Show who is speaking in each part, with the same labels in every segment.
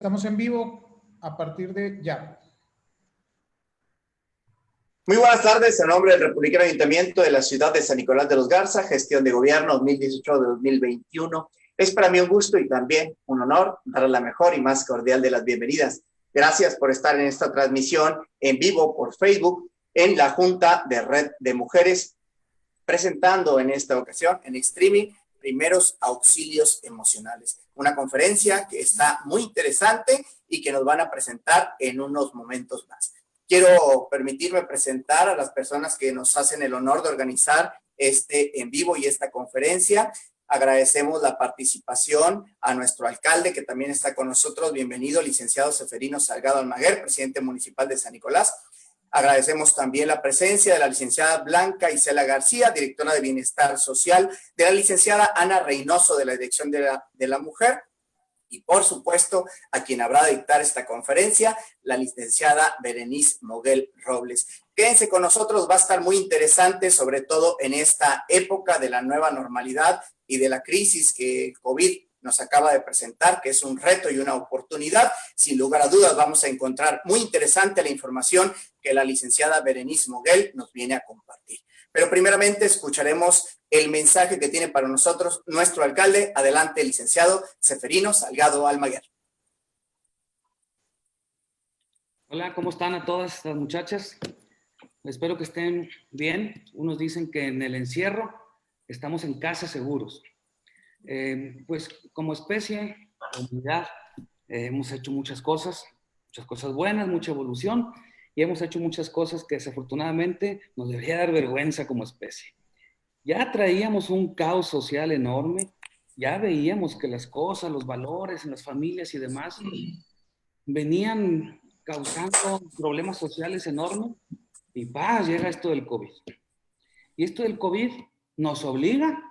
Speaker 1: Estamos en vivo a partir de ya.
Speaker 2: Muy buenas tardes, en nombre del Republicano Ayuntamiento de la ciudad de San Nicolás de los Garza, gestión de gobierno 2018-2021. Es para mí un gusto y también un honor dar la mejor y más cordial de las bienvenidas. Gracias por estar en esta transmisión en vivo por Facebook en la Junta de Red de Mujeres, presentando en esta ocasión en streaming Primeros Auxilios Emocionales, una conferencia que está muy interesante y que nos van a presentar en unos momentos más. Quiero permitirme presentar a las personas que nos hacen el honor de organizar este en vivo y esta conferencia. Agradecemos la participación a nuestro alcalde, que también está con nosotros. Bienvenido, licenciado Seferino Salgado Almaguer, presidente municipal de San Nicolás. Agradecemos también la presencia de la licenciada Blanca Isela García, directora de Bienestar Social, de la licenciada Ana Reynoso, de la Dirección de la Mujer, y por supuesto, a quien habrá de dictar esta conferencia, la licenciada Berenice Moguel Robles. Quédense con nosotros, va a estar muy interesante, sobre todo en esta época de la nueva normalidad y de la crisis que COVID nos acaba de presentar, que es un reto y una oportunidad. Sin lugar a dudas vamos a encontrar muy interesante la información que la licenciada Berenice Moguel nos viene a compartir. Pero primeramente escucharemos el mensaje que tiene para nosotros nuestro alcalde. Adelante, licenciado Seferino Salgado Almaguer.
Speaker 3: Hola, ¿cómo están a todas las muchachas? Espero que estén bien. Unos dicen que en el encierro estamos en casa seguros. Pues como especie, comunidad, hemos hecho muchas cosas buenas, mucha evolución, y hemos hecho muchas cosas que desafortunadamente nos debería dar vergüenza como especie. Ya traíamos un caos social enorme, ya veíamos que las cosas, los valores en las familias y demás venían causando problemas sociales enormes, y llega esto del COVID. Y esto del COVID nos obliga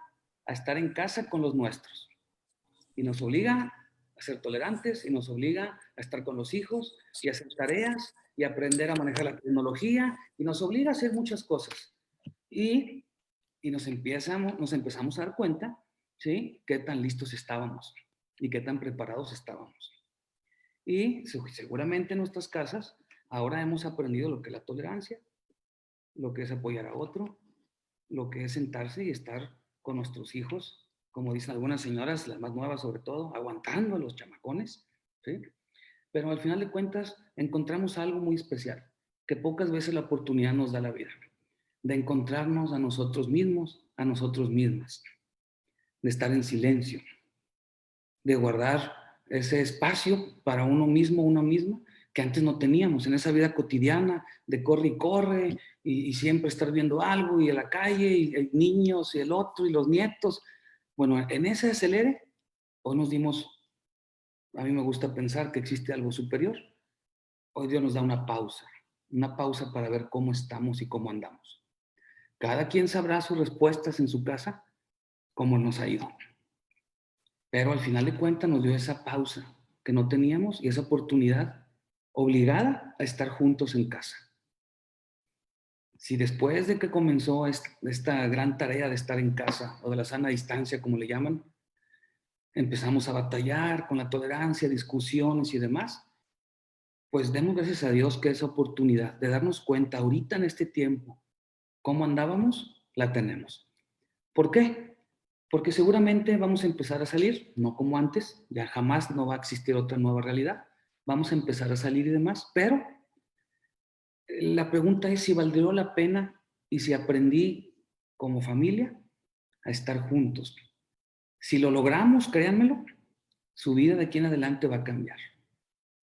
Speaker 3: a estar en casa con los nuestros, y nos obliga a ser tolerantes, y nos obliga a estar con los hijos y a hacer tareas y aprender a manejar la tecnología, y nos obliga a hacer muchas cosas. Y nos empezamos a dar cuenta, ¿sí?, qué tan listos estábamos y qué tan preparados estábamos. Y seguramente en nuestras casas ahora hemos aprendido lo que es la tolerancia, lo que es apoyar a otro, lo que es sentarse y estar con nuestros hijos, como dicen algunas señoras, las más nuevas sobre todo, aguantando a los chamacones, ¿sí? Pero al final de cuentas encontramos algo muy especial, que pocas veces la oportunidad nos da la vida, de encontrarnos a nosotros mismos, a nosotros mismas, de estar en silencio, de guardar ese espacio para uno mismo, una misma, que antes no teníamos en esa vida cotidiana de corre y corre y siempre estar viendo algo y en la calle y niños y el otro y los nietos. Bueno, en ese acelere, hoy nos dimos, a mí me gusta pensar que existe algo superior. Hoy Dios nos da una pausa para ver cómo estamos y cómo andamos. Cada quien sabrá sus respuestas en su casa, cómo nos ha ido. Pero al final de cuentas nos dio esa pausa que no teníamos y esa oportunidad obligada a estar juntos en casa. Si después de que comenzó esta gran tarea de estar en casa, o de la sana distancia, como le llaman, empezamos a batallar con la tolerancia, discusiones y demás, pues demos gracias a Dios que esa oportunidad de darnos cuenta ahorita en este tiempo cómo andábamos, la tenemos. ¿Por qué? Porque seguramente vamos a empezar a salir, no como antes, ya jamás no va a existir otra nueva realidad. Vamos a empezar a salir y demás, pero la pregunta es si valdría la pena y si aprendí como familia a estar juntos. Si lo logramos, créanmelo, su vida de aquí en adelante va a cambiar.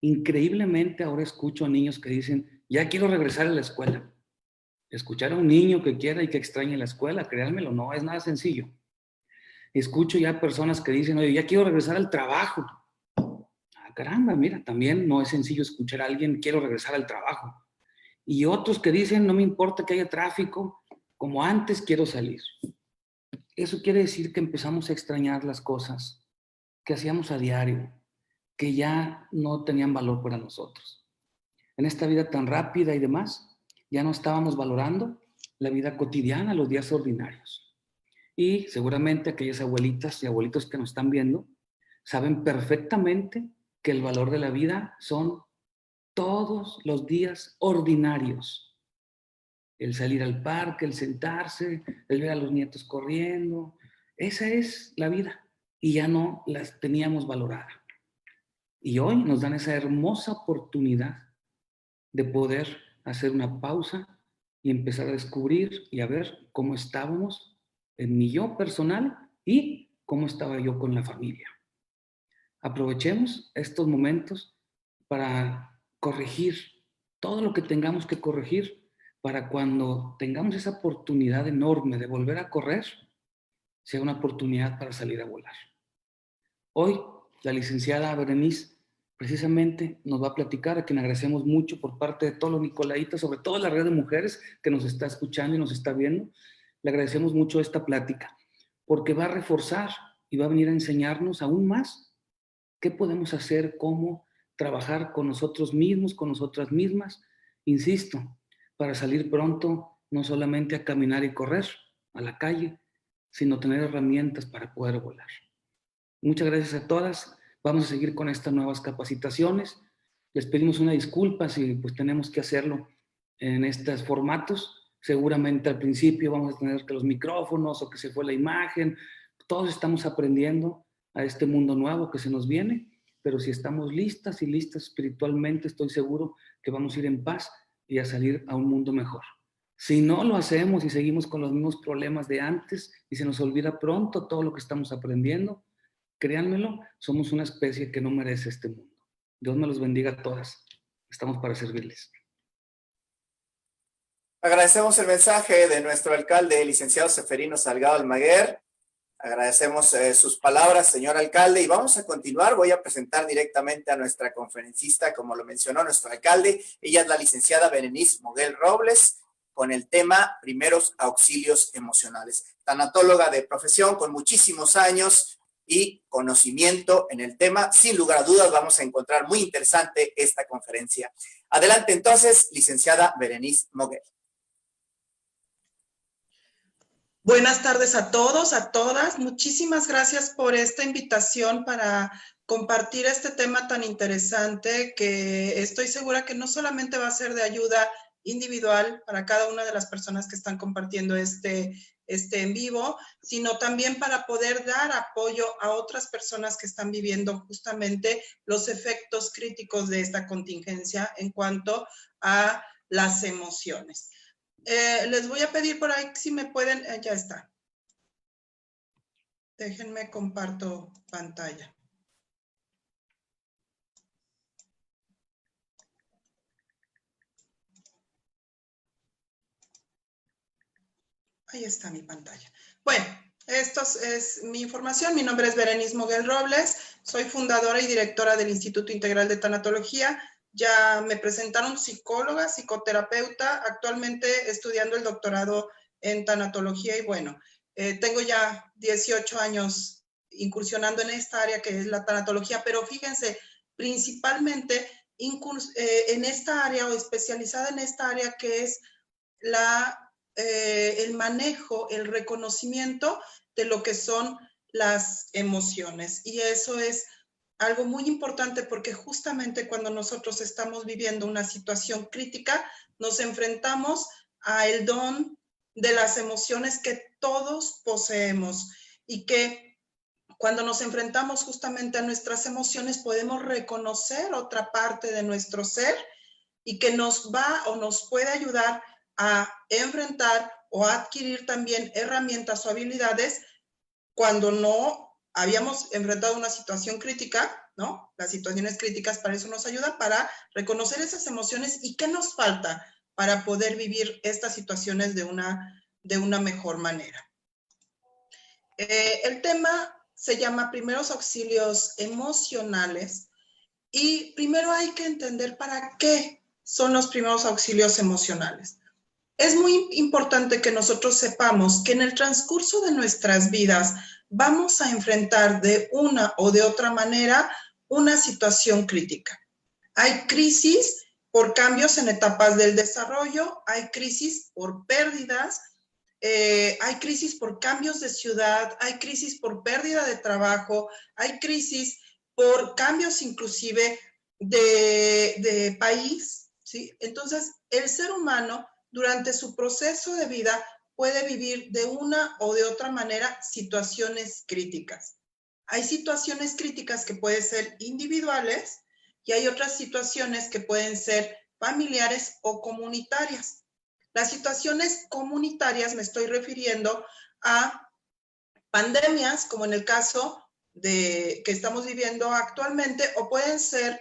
Speaker 3: Increíblemente ahora escucho a niños que dicen, ya quiero regresar a la escuela. Escuchar a un niño que quiera y que extrañe la escuela, créanmelo, no es nada sencillo. Escucho ya personas que dicen, oye, ya quiero regresar al trabajo. Caramba, mira, también no es sencillo escuchar a alguien, quiero regresar al trabajo. Y otros que dicen, no me importa que haya tráfico, como antes quiero salir. Eso quiere decir que empezamos a extrañar las cosas que hacíamos a diario, que ya no tenían valor para nosotros. En esta vida tan rápida y demás, ya no estábamos valorando la vida cotidiana, los días ordinarios. Y seguramente aquellas abuelitas y abuelitos que nos están viendo saben perfectamente que el valor de la vida son todos los días ordinarios. El salir al parque, el sentarse, el ver a los nietos corriendo. Esa es la vida. Y ya no las teníamos valorada. Y hoy nos dan esa hermosa oportunidad de poder hacer una pausa y empezar a descubrir y a ver cómo estábamos en mi yo personal y cómo estaba yo con la familia. Aprovechemos estos momentos para corregir todo lo que tengamos que corregir para cuando tengamos esa oportunidad enorme de volver a correr, sea una oportunidad para salir a volar. Hoy, la licenciada Berenice precisamente nos va a platicar, a quien agradecemos mucho por parte de todos los nicolaitas, sobre todo la red de mujeres que nos está escuchando y nos está viendo. Le agradecemos mucho esta plática, porque va a reforzar y va a venir a enseñarnos aún más qué podemos hacer, cómo trabajar con nosotros mismos, con nosotras mismas, insisto, para salir pronto, no solamente a caminar y correr a la calle, sino tener herramientas para poder volar. Muchas gracias a todas. Vamos a seguir con estas nuevas capacitaciones. Les pedimos una disculpa si pues tenemos que hacerlo en estos formatos. Seguramente al principio vamos a tener que los micrófonos o que se fue la imagen. Todos estamos aprendiendo a este mundo nuevo que se nos viene, pero si estamos listas y listas espiritualmente, estoy seguro que vamos a ir en paz y a salir a un mundo mejor. Si no lo hacemos y seguimos con los mismos problemas de antes y se nos olvida pronto todo lo que estamos aprendiendo, créanmelo, somos una especie que no merece este mundo. Dios me los bendiga a todas. Estamos para servirles.
Speaker 2: Agradecemos el mensaje de nuestro alcalde, licenciado Seferino Salgado Almaguer. Agradecemos sus palabras, señor alcalde, y vamos a continuar. Voy a presentar directamente a nuestra conferencista, como lo mencionó nuestro alcalde. Ella es la licenciada Berenice Moguel Robles, con el tema Primeros Auxilios Emocionales. Tanatóloga de profesión, con muchísimos años y conocimiento en el tema. Sin lugar a dudas, vamos a encontrar muy interesante esta conferencia. Adelante entonces, licenciada Berenice Moguel.
Speaker 4: Buenas tardes a todos, a todas. Muchísimas gracias por esta invitación para compartir este tema tan interesante que estoy segura que no solamente va a ser de ayuda individual para cada una de las personas que están compartiendo este en vivo, sino también para poder dar apoyo a otras personas que están viviendo justamente los efectos críticos de esta contingencia en cuanto a las emociones. Les voy a pedir por ahí si me pueden, ya está. Déjenme comparto pantalla. Ahí está mi pantalla. Bueno, esto es mi información. Mi nombre es Berenice Moguel Robles. Soy fundadora y directora del Instituto Integral de Tanatología. Ya me presentaron psicóloga, psicoterapeuta, actualmente estudiando el doctorado en tanatología y bueno, tengo ya 18 años incursionando en esta área que es la tanatología, pero fíjense, principalmente en esta área o especializada en esta área que es el manejo, el reconocimiento de lo que son las emociones. Y eso es algo muy importante porque justamente cuando nosotros estamos viviendo una situación crítica, nos enfrentamos a el don de las emociones que todos poseemos y que cuando nos enfrentamos justamente a nuestras emociones podemos reconocer otra parte de nuestro ser y que nos va o nos puede ayudar a enfrentar o a adquirir también herramientas o habilidades cuando no habíamos enfrentado una situación crítica, ¿no? Las situaciones críticas para eso nos ayudan, para reconocer esas emociones y qué nos falta para poder vivir estas situaciones de una mejor manera. El tema se llama Primeros Auxilios Emocionales y primero hay que entender para qué son los primeros auxilios emocionales. Es muy importante que nosotros sepamos que en el transcurso de nuestras vidas vamos a enfrentar de una o de otra manera una situación crítica. Hay crisis por cambios en etapas del desarrollo, hay crisis por pérdidas, hay crisis por cambios de ciudad, hay crisis por pérdida de trabajo, hay crisis por cambios inclusive de país, ¿sí? Entonces, el ser humano durante su proceso de vida puede vivir de una o de otra manera situaciones críticas. Hay situaciones críticas que pueden ser individuales y hay otras situaciones que pueden ser familiares o comunitarias. Las situaciones comunitarias me estoy refiriendo a pandemias, como en el caso que estamos viviendo actualmente, o pueden ser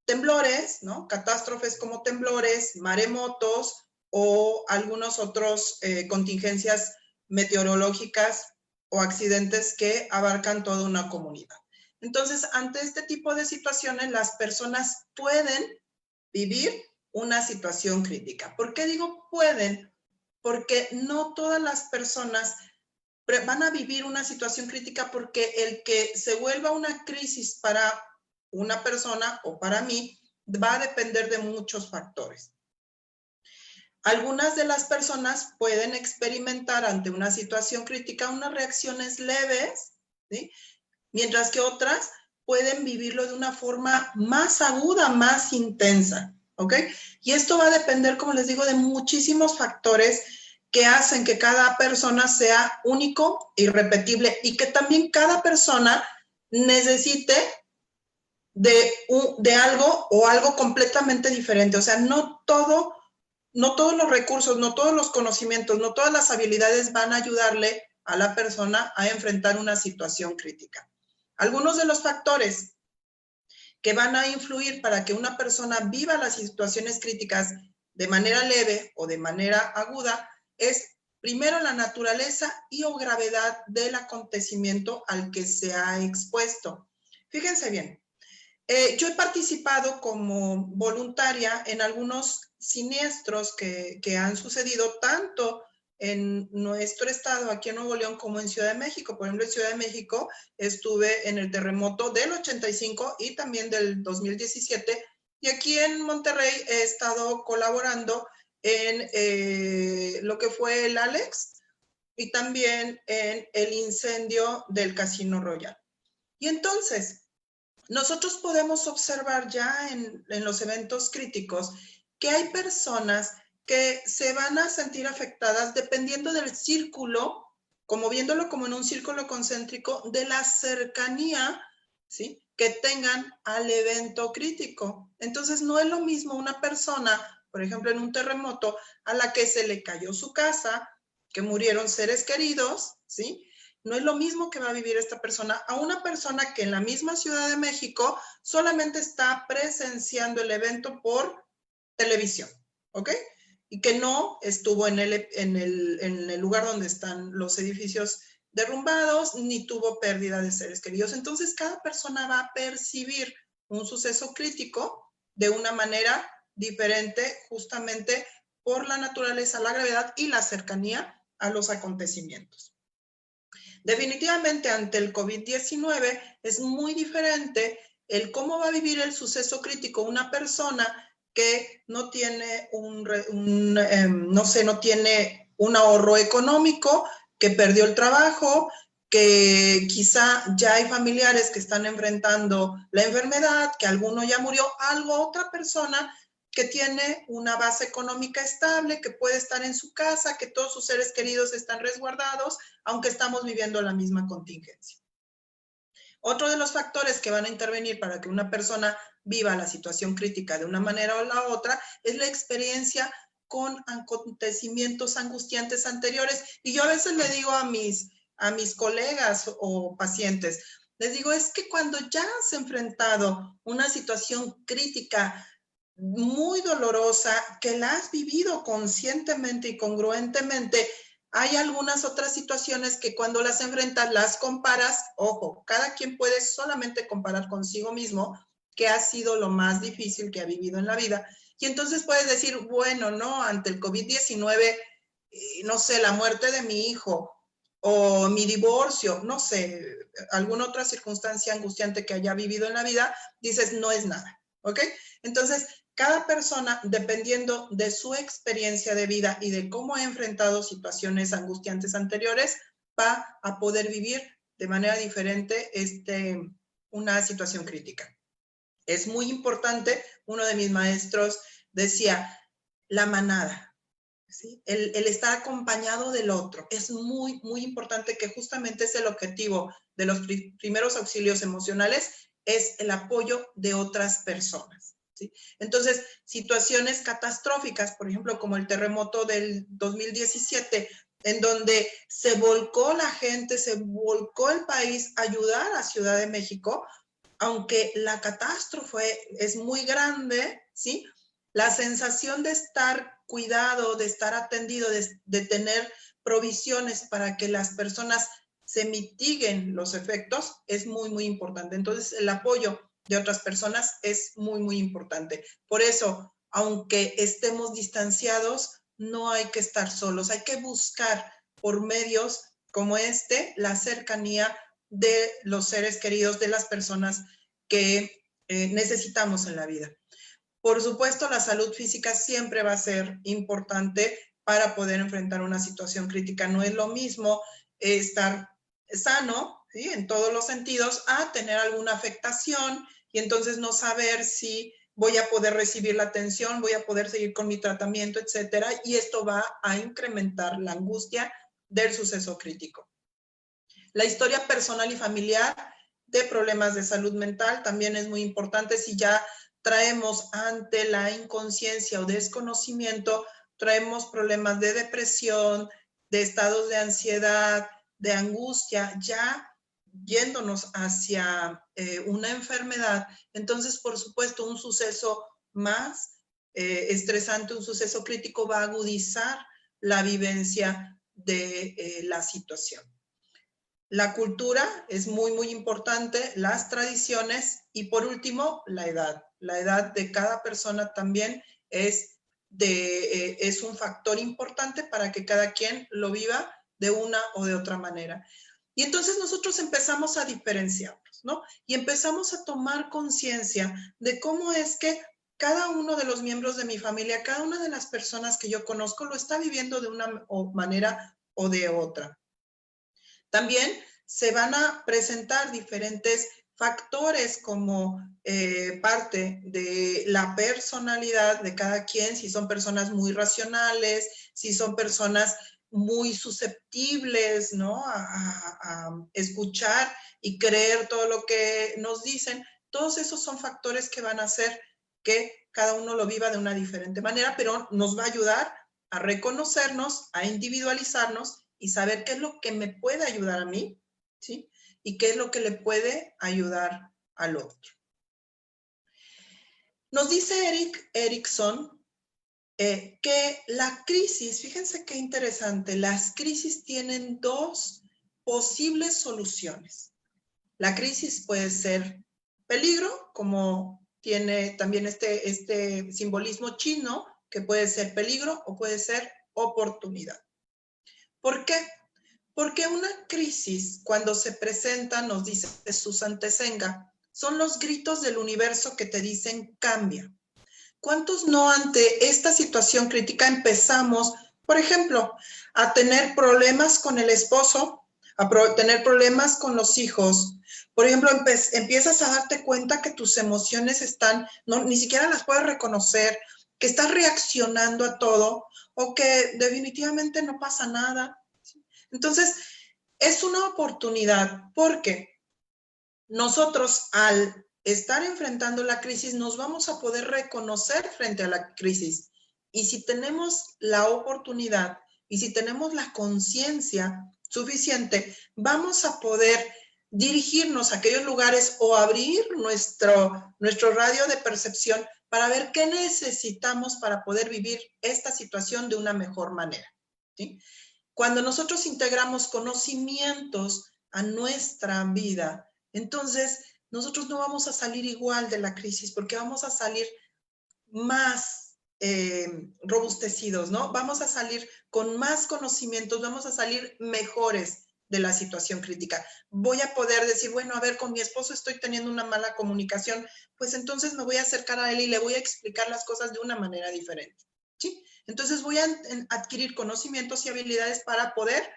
Speaker 4: temblores, ¿no? Catástrofes como temblores, maremotos o algunos otros contingencias meteorológicas o accidentes que abarcan toda una comunidad. Entonces, ante este tipo de situaciones, las personas pueden vivir una situación crítica. ¿Por qué digo pueden? Porque no todas las personas van a vivir una situación crítica, porque el que se vuelva una crisis para una persona o para mí va a depender de muchos factores. Algunas de las personas pueden experimentar ante una situación crítica unas reacciones leves, ¿sí? Mientras que otras pueden vivirlo de una forma más aguda, más intensa, ¿ok? Y esto va a depender, como les digo, de muchísimos factores que hacen que cada persona sea único, irrepetible, y que también cada persona necesite de algo o algo completamente diferente. O sea, no todos los recursos, no todos los conocimientos, no todas las habilidades van a ayudarle a la persona a enfrentar una situación crítica. Algunos de los factores que van a influir para que una persona viva las situaciones críticas de manera leve o de manera aguda es, primero, la naturaleza y o gravedad del acontecimiento al que se ha expuesto. Fíjense bien, yo he participado como voluntaria en algunos siniestros que han sucedido tanto en nuestro estado, aquí en Nuevo León, como en Ciudad de México. Por ejemplo, en Ciudad de México estuve en el terremoto del 85 y también del 2017. Y aquí en Monterrey he estado colaborando en lo que fue el Alex y también en el incendio del Casino Royal. Y entonces, nosotros podemos observar ya en los eventos críticos que hay personas que se van a sentir afectadas dependiendo del círculo, como viéndolo como en un círculo concéntrico, de la cercanía, ¿sí?, que tengan al evento crítico. Entonces, no es lo mismo una persona, por ejemplo, en un terremoto, a la que se le cayó su casa, que murieron seres queridos, ¿sí?, no es lo mismo que va a vivir esta persona a una persona que en la misma Ciudad de México solamente está presenciando el evento por televisión, ¿ok? Y que no estuvo en el lugar donde están los edificios derrumbados, ni tuvo pérdida de seres queridos. Entonces, cada persona va a percibir un suceso crítico de una manera diferente, justamente por la naturaleza, la gravedad y la cercanía a los acontecimientos. Definitivamente, ante el COVID-19 es muy diferente el cómo va a vivir el suceso crítico una persona que no tiene no tiene un ahorro económico, que perdió el trabajo, que quizá ya hay familiares que están enfrentando la enfermedad, que alguno ya murió, otra persona que tiene una base económica estable, que puede estar en su casa, que todos sus seres queridos están resguardados, aunque estamos viviendo la misma contingencia. Otro de los factores que van a intervenir para que una persona viva la situación crítica de una manera o la otra es la experiencia con acontecimientos angustiantes anteriores. Y yo a veces le digo a mis colegas o pacientes, les digo, es que cuando ya has enfrentado una situación crítica muy dolorosa, que la has vivido conscientemente y congruentemente, hay algunas otras situaciones que cuando las enfrentas, las comparas, ojo, cada quien puede solamente comparar consigo mismo qué ha sido lo más difícil que ha vivido en la vida. Y entonces puedes decir, bueno, no, ante el COVID-19, no sé, la muerte de mi hijo o mi divorcio, no sé, alguna otra circunstancia angustiante que haya vivido en la vida, dices, no es nada, ¿ok? Entonces, cada persona, dependiendo de su experiencia de vida y de cómo ha enfrentado situaciones angustiantes anteriores, va a poder vivir de manera diferente una situación crítica. Es muy importante, uno de mis maestros decía, la manada, ¿sí? El estar acompañado del otro. Es muy, muy importante, que justamente es el objetivo de los primeros auxilios emocionales, es el apoyo de otras personas, ¿sí? Entonces, situaciones catastróficas, por ejemplo, como el terremoto del 2017, en donde se volcó la gente, se volcó el país a ayudar a Ciudad de México, aunque la catástrofe es muy grande, ¿sí? La sensación de estar cuidado, de estar atendido, de tener provisiones para que las personas se mitiguen los efectos, es muy, muy importante. Entonces, el apoyo de otras personas es muy, muy importante. Por eso, aunque estemos distanciados, no hay que estar solos. Hay que buscar por medios como este la cercanía de los seres queridos, de las personas que necesitamos en la vida. Por supuesto, la salud física siempre va a ser importante para poder enfrentar una situación crítica. No es lo mismo estar sano, ¿sí?, en todos los sentidos, a tener alguna afectación y entonces no saber si voy a poder recibir la atención, voy a poder seguir con mi tratamiento, etcétera, y esto va a incrementar la angustia del suceso crítico. La historia personal y familiar de problemas de salud mental también es muy importante. Si ya traemos, ante la inconsciencia o desconocimiento, traemos problemas de depresión, de estados de ansiedad, de angustia, ya yéndonos hacia una enfermedad, entonces, por supuesto, un suceso más estresante, un suceso crítico va a agudizar la vivencia de la situación. La cultura es muy, muy importante, las tradiciones y, por último, la edad. La edad de cada persona también es un factor importante para que cada quien lo viva de una o de otra manera. Y entonces nosotros empezamos a diferenciarnos, ¿no? Y empezamos a tomar conciencia de cómo es que cada uno de los miembros de mi familia, cada una de las personas que yo conozco, lo está viviendo de una manera o de otra. También se van a presentar diferentes factores como parte de la personalidad de cada quien, si son personas muy racionales, si son personas muy susceptibles, ¿no?, a escuchar y creer todo lo que nos dicen. Todos esos son factores que van a hacer que cada uno lo viva de una diferente manera, pero nos va a ayudar a reconocernos, a individualizarnos y saber qué es lo que me puede ayudar a mí, ¿sí?, y qué es lo que le puede ayudar al otro. Nos dice Erik Erikson que la crisis, fíjense qué interesante, las crisis tienen dos posibles soluciones. La crisis puede ser peligro, como tiene también este simbolismo chino, que puede ser peligro o puede ser oportunidad. ¿Por qué? Porque una crisis, cuando se presenta, nos dice Susan Tesenga, son los gritos del universo que te dicen cambia. ¿Cuántos no ante esta situación crítica empezamos, por ejemplo, a tener problemas con el esposo, a tener problemas con los hijos? Por ejemplo, empiezas a darte cuenta que tus emociones están, ni siquiera las puedes reconocer, que estás reaccionando a todo o que definitivamente no pasa nada. Entonces, es una oportunidad porque nosotros al estar enfrentando la crisis nos vamos a poder reconocer frente a la crisis. Y si tenemos la oportunidad y si tenemos la conciencia suficiente, vamos a poder dirigirnos a aquellos lugares o abrir nuestro radio de percepción para ver qué necesitamos para poder vivir esta situación de una mejor manera, ¿sí? Cuando nosotros integramos conocimientos a nuestra vida, entonces nosotros no vamos a salir igual de la crisis porque vamos a salir más robustecidos, ¿no? Vamos a salir con más conocimientos, vamos a salir mejores de la situación crítica. Voy a poder decir, bueno, a ver, con mi esposo estoy teniendo una mala comunicación, pues entonces me voy a acercar a él y le voy a explicar las cosas de una manera diferente, ¿sí? Entonces voy a adquirir conocimientos y habilidades para poder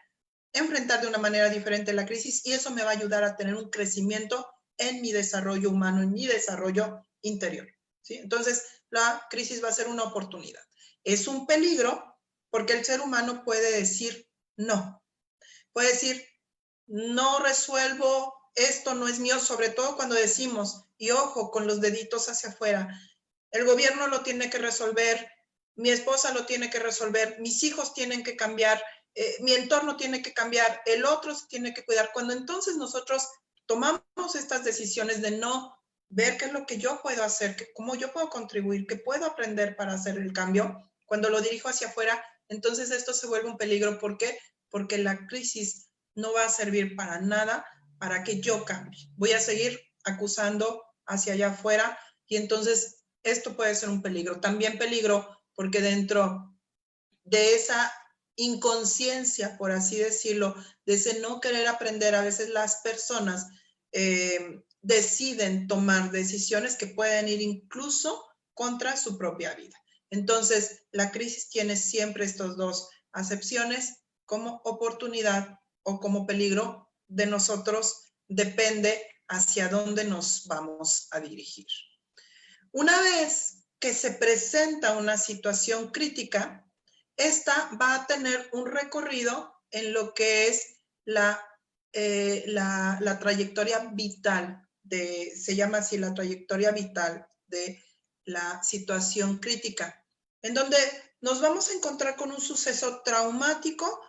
Speaker 4: enfrentar de una manera diferente la crisis y eso me va a ayudar a tener un crecimiento en mi desarrollo humano, en mi desarrollo interior, ¿sí? Entonces, la crisis va a ser una oportunidad. Es un peligro porque el ser humano puede decir no. Puede decir, no resuelvo, esto no es mío, sobre todo cuando decimos, y ojo, con los deditos hacia afuera, el gobierno lo tiene que resolver, mi esposa lo tiene que resolver, mis hijos tienen que cambiar, mi entorno tiene que cambiar, el otro se tiene que cuidar. Cuando entonces nosotros tomamos estas decisiones de no ver qué es lo que yo puedo hacer, cómo yo puedo contribuir, qué puedo aprender para hacer el cambio, cuando lo dirijo hacia afuera, entonces esto se vuelve un peligro. ¿Por qué? Porque la crisis no va a servir para nada para que yo cambie. Voy a seguir acusando hacia allá afuera y entonces esto puede ser un peligro. También peligro porque dentro de esa inconsciencia, por así decirlo, de ese no querer aprender, a veces las personas deciden tomar decisiones que pueden ir incluso contra su propia vida. Entonces, la crisis tiene siempre estas dos acepciones, como oportunidad o como peligro. De nosotros depende hacia dónde nos vamos a dirigir. Una vez que se presenta una situación crítica, esta va a tener un recorrido en lo que es la trayectoria vital, se llama así la trayectoria vital de la situación crítica, en donde nos vamos a encontrar con un suceso traumático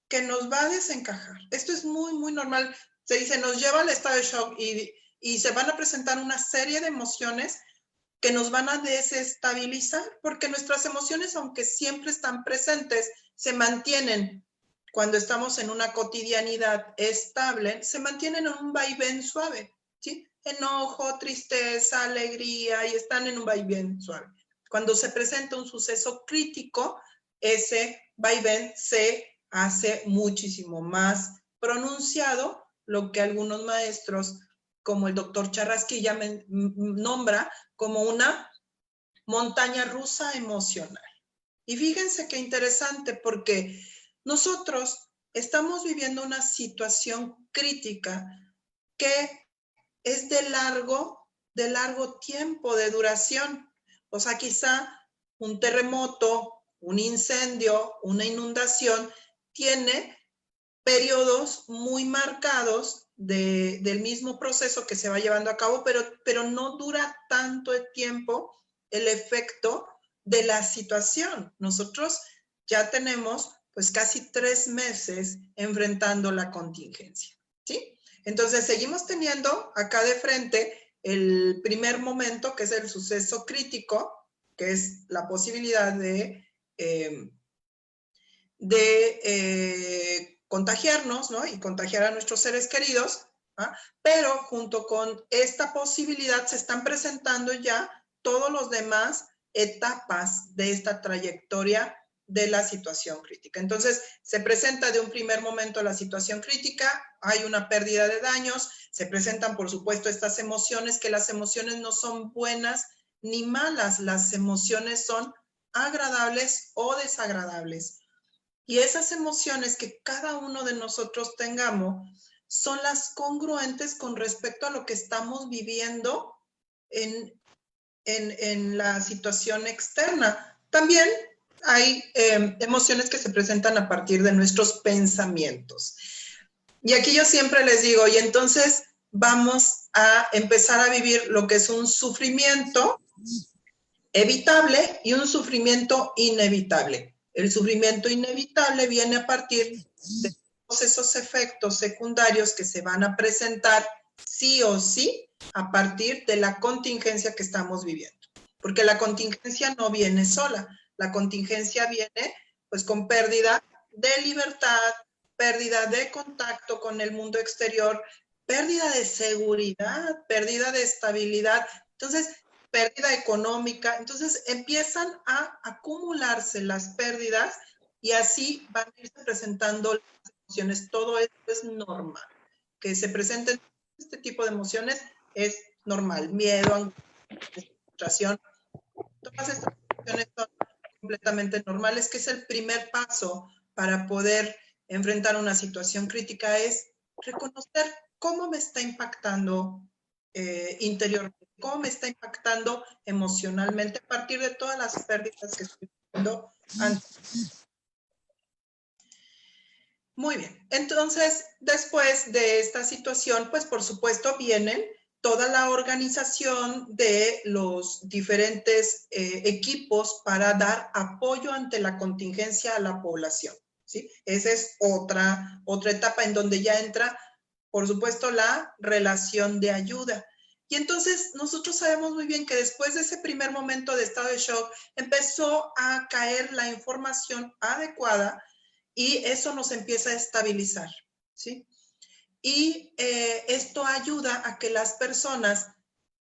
Speaker 4: que nos va a desencajar. Esto es muy, muy normal. Se dice, nos lleva al estado de shock y se van a presentar una serie de emociones que nos van a desestabilizar, porque nuestras emociones, aunque siempre están presentes, se mantienen cuando estamos en una cotidianidad estable, se mantienen en un vaivén suave, ¿sí? Enojo, tristeza, alegría, y están en un vaivén suave. Cuando se presenta un suceso crítico, ese vaivén se hace muchísimo más pronunciado, lo que algunos maestros, como el doctor Charrasquilla, nombra como una montaña rusa emocional. Y fíjense qué interesante, porque nosotros estamos viviendo una situación crítica que es de largo tiempo de duración. O sea, quizá un terremoto, un incendio, una inundación, tiene periodos muy marcados del mismo proceso que se va llevando a cabo, pero no dura tanto el tiempo el efecto de la situación. Nosotros ya tenemos pues casi 3 meses enfrentando la contingencia, ¿sí? Entonces seguimos teniendo acá de frente el primer momento, que es el suceso crítico, que es la posibilidad de contagiarnos, ¿no? Y contagiar a nuestros seres queridos, ¿ah? Pero junto con esta posibilidad se están presentando ya todos los demás etapas de esta trayectoria de la situación crítica. Entonces, se presenta de un primer momento la situación crítica, hay una pérdida de daños, se presentan, por supuesto, estas emociones, que las emociones no son buenas ni malas, las emociones son agradables o desagradables. Y esas emociones que cada uno de nosotros tengamos son las congruentes con respecto a lo que estamos viviendo en la situación externa. También hay emociones que se presentan a partir de nuestros pensamientos. Y aquí yo siempre les digo, y entonces vamos a empezar a vivir lo que es un sufrimiento evitable y un sufrimiento inevitable. El sufrimiento inevitable viene a partir de todos esos efectos secundarios que se van a presentar sí o sí a partir de la contingencia que estamos viviendo. Porque la contingencia no viene sola, la contingencia viene pues con pérdida de libertad, pérdida de contacto con el mundo exterior, pérdida de seguridad, pérdida de estabilidad. Entonces, pérdida económica, entonces empiezan a acumularse las pérdidas y así van a irse presentando las emociones. Todo esto es normal. Que se presenten este tipo de emociones es normal. Miedo, angustia, frustración, todas estas emociones son completamente normales, que es el primer paso para poder enfrentar una situación crítica, es reconocer cómo me está impactando interiormente, cómo me está impactando emocionalmente a partir de todas las pérdidas que estoy viviendo antes. Muy bien, entonces después de esta situación, pues por supuesto vienen toda la organización de los diferentes equipos para dar apoyo ante la contingencia a la población, ¿sí? Esa es otra etapa en donde ya entra, por supuesto, la relación de ayuda. Y entonces nosotros sabemos muy bien que después de ese primer momento de estado de shock, empezó a caer la información adecuada y eso nos empieza a estabilizar, ¿sí? Y esto ayuda a que las personas,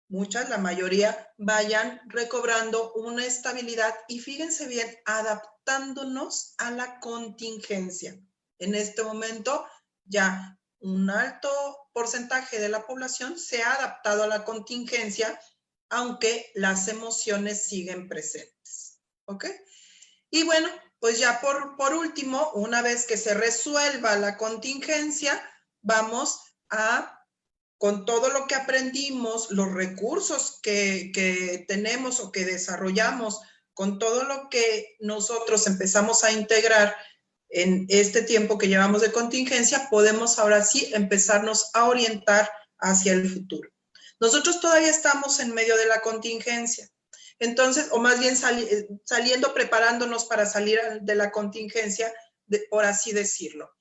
Speaker 4: muchas, la mayoría, vayan recobrando una estabilidad y fíjense bien, adaptándonos a la contingencia. En este momento ya un alto porcentaje de la población se ha adaptado a la contingencia, aunque las emociones siguen presentes, ¿ok? Y bueno, pues ya por último, una vez que se resuelva la contingencia, vamos a, con todo lo que aprendimos, los recursos que tenemos o que desarrollamos, con todo lo que nosotros empezamos a integrar en este tiempo que llevamos de contingencia, podemos ahora sí empezarnos a orientar hacia el futuro. Nosotros todavía estamos en medio de la contingencia. Entonces, o más bien saliendo, preparándonos para salir de la contingencia, por así decirlo.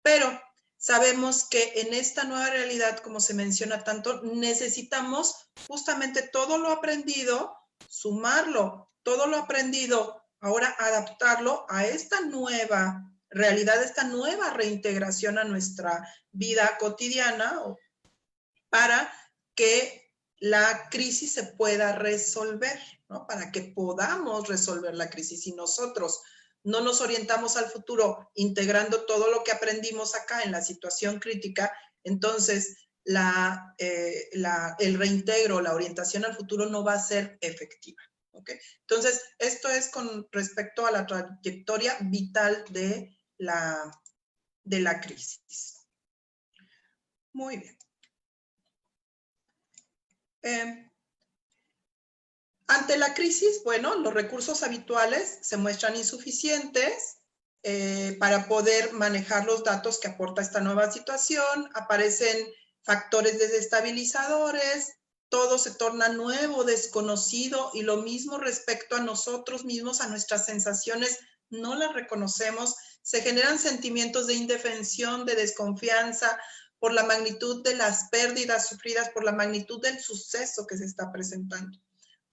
Speaker 4: Pero sabemos que en esta nueva realidad, como se menciona tanto, necesitamos justamente todo lo aprendido, sumarlo, todo lo aprendido, ahora adaptarlo a esta nueva realidad, esta nueva reintegración a nuestra vida cotidiana para que la crisis se pueda resolver, ¿no? Para que podamos resolver la crisis. Si nosotros no nos orientamos al futuro integrando todo lo que aprendimos acá en la situación crítica, entonces el reintegro, la orientación al futuro no va a ser efectiva, ¿ok? Entonces, esto es con respecto a la trayectoria vital de la crisis. Muy bien. Ante la crisis, bueno, los recursos habituales se muestran insuficientes para poder manejar los datos que aporta esta nueva situación. Aparecen factores desestabilizadores, todo se torna nuevo, desconocido, y lo mismo respecto a nosotros mismos, a nuestras sensaciones, no las reconocemos. Se generan sentimientos de indefensión, de desconfianza, por la magnitud de las pérdidas sufridas, por la magnitud del suceso que se está presentando.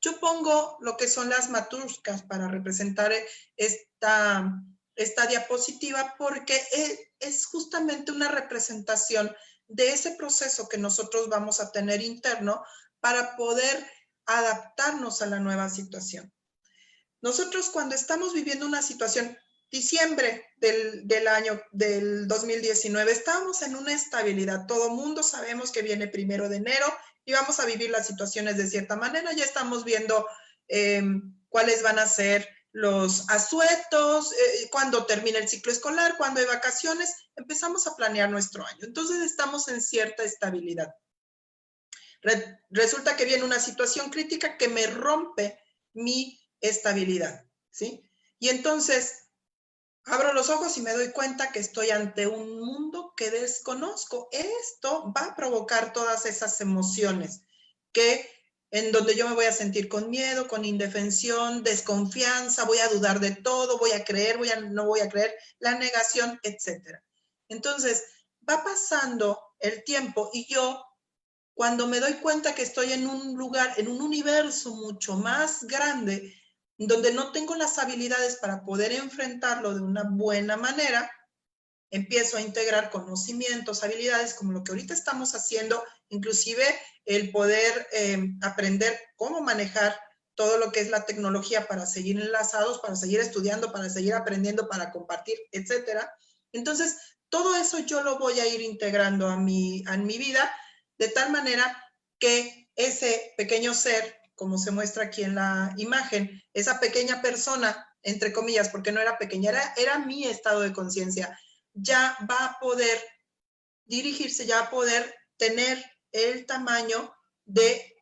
Speaker 4: Yo pongo lo que son las matruscas para representar esta diapositiva porque es justamente una representación de ese proceso que nosotros vamos a tener interno para poder adaptarnos a la nueva situación. Nosotros cuando estamos viviendo una situación, diciembre del año del 2019, estábamos en una estabilidad. Todo mundo sabemos que viene 1 de enero y vamos a vivir las situaciones de cierta manera. Ya estamos viendo cuáles van a ser los asuetos, cuándo termina el ciclo escolar, cuándo hay vacaciones. Empezamos a planear nuestro año. Entonces estamos en cierta estabilidad. Resulta que viene una situación crítica que me rompe mi estabilidad, ¿sí? Y entonces abro los ojos y me doy cuenta que estoy ante un mundo que desconozco. Esto va a provocar todas esas emociones en donde yo me voy a sentir con miedo, con indefensión, desconfianza, voy a dudar de todo, voy a creer, no voy a creer, la negación, etc. Entonces, va pasando el tiempo y yo, cuando me doy cuenta que estoy en un lugar, en un universo mucho más grande, donde no tengo las habilidades para poder enfrentarlo de una buena manera, empiezo a integrar conocimientos, habilidades, como lo que ahorita estamos haciendo, inclusive el poder aprender cómo manejar todo lo que es la tecnología para seguir enlazados, para seguir estudiando, para seguir aprendiendo, para compartir, etcétera. Entonces, todo eso yo lo voy a ir integrando a mi vida, de tal manera que ese pequeño ser, como se muestra aquí en la imagen, esa pequeña persona, entre comillas, porque no era pequeña, era mi estado de conciencia, ya va a poder dirigirse, ya va a poder tener el tamaño de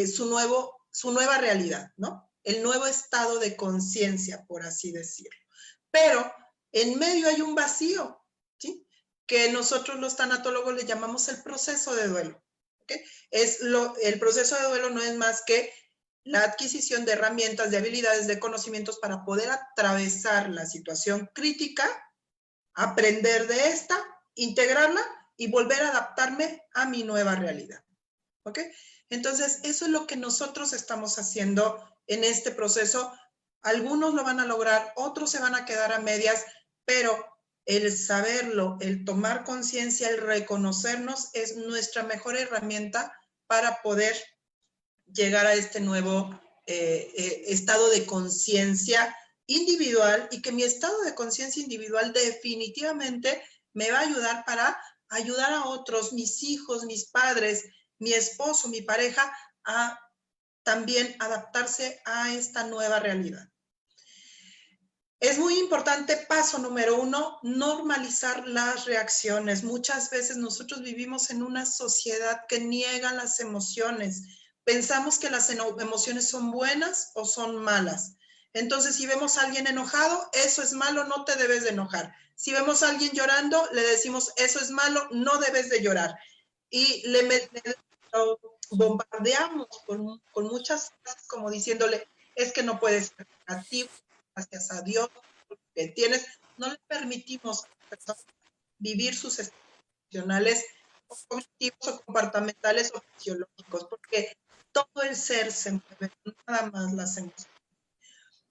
Speaker 4: su nueva realidad, ¿no? El nuevo estado de conciencia, por así decirlo. Pero en medio hay un vacío, ¿sí? Que nosotros los tanatólogos le llamamos el proceso de duelo. ¿Okay? El proceso de duelo no es más que la adquisición de herramientas, de habilidades, de conocimientos para poder atravesar la situación crítica, aprender de esta, integrarla y volver a adaptarme a mi nueva realidad. ¿Ok? Entonces, eso es lo que nosotros estamos haciendo en este proceso. Algunos lo van a lograr, otros se van a quedar a medias, pero el saberlo, el tomar conciencia, el reconocernos es nuestra mejor herramienta para poder llegar a este nuevo estado de conciencia individual, y que mi estado de conciencia individual definitivamente me va a ayudar para ayudar a otros, mis hijos, mis padres, mi esposo, mi pareja, a también adaptarse a esta nueva realidad. Es muy importante, paso número 1, normalizar las reacciones. Muchas veces nosotros vivimos en una sociedad que niega las emociones. Pensamos que las emociones son buenas o son malas. Entonces, si vemos a alguien enojado, eso es malo, no te debes de enojar. Si vemos a alguien llorando, le decimos, eso es malo, no debes de llorar. Y lo bombardeamos con muchas cosas, como diciéndole, es que no puedes ser negativo, gracias a Dios, que tienes, no le permitimos a las personas vivir sus estados emocionales, o cognitivos, o comportamentales, o fisiológicos, porque todo el ser se mueve, nada más las emociones.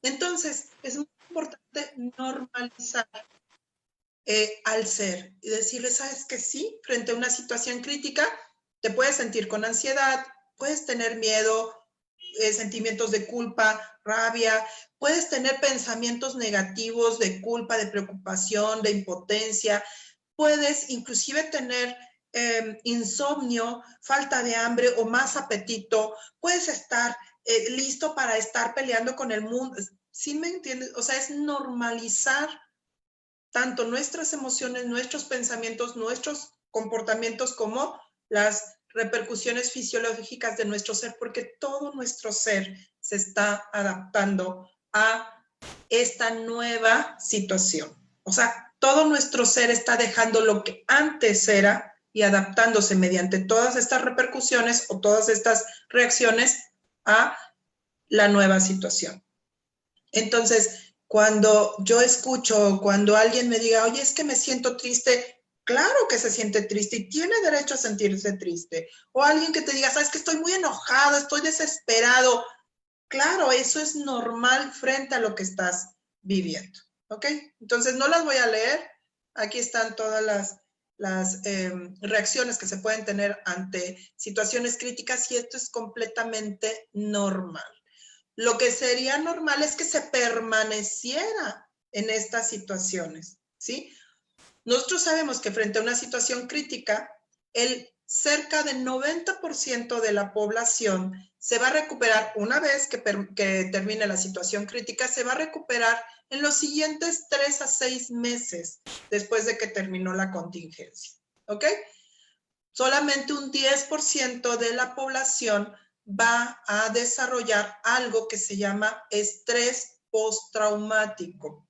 Speaker 4: Entonces, es muy importante normalizar al ser y decirle, ¿sabes que sí? Frente a una situación crítica, te puedes sentir con ansiedad, puedes tener miedo, sentimientos de culpa, rabia, puedes tener pensamientos negativos de culpa, de preocupación, de impotencia, puedes inclusive tener insomnio, falta de hambre o más apetito, puedes estar listo para estar peleando con el mundo. ¿Sí me entiendes? O sea, es normalizar tanto nuestras emociones, nuestros pensamientos, nuestros comportamientos, como las repercusiones fisiológicas de nuestro ser, porque todo nuestro ser se está adaptando a esta nueva situación. O sea, todo nuestro ser está dejando lo que antes era y adaptándose mediante todas estas repercusiones o todas estas reacciones a la nueva situación. Entonces, cuando yo escucho, cuando alguien me diga, oye, es que me siento triste, claro que se siente triste y tiene derecho a sentirse triste. O alguien que te diga, sabes que estoy muy enojado, estoy desesperado. Claro, eso es normal frente a lo que estás viviendo. ¿Ok? Entonces, no las voy a leer. Aquí están todas las reacciones que se pueden tener ante situaciones críticas, y esto es completamente normal. Lo que sería normal es que se permaneciera en estas situaciones, ¿sí? Nosotros sabemos que frente a una situación crítica, cerca del 90% de la población se va a recuperar una vez que termine la situación crítica, se va a recuperar en los siguientes 3 a 6 meses después de que terminó la contingencia, ¿ok? Solamente un 10% de la población va a desarrollar algo que se llama estrés postraumático.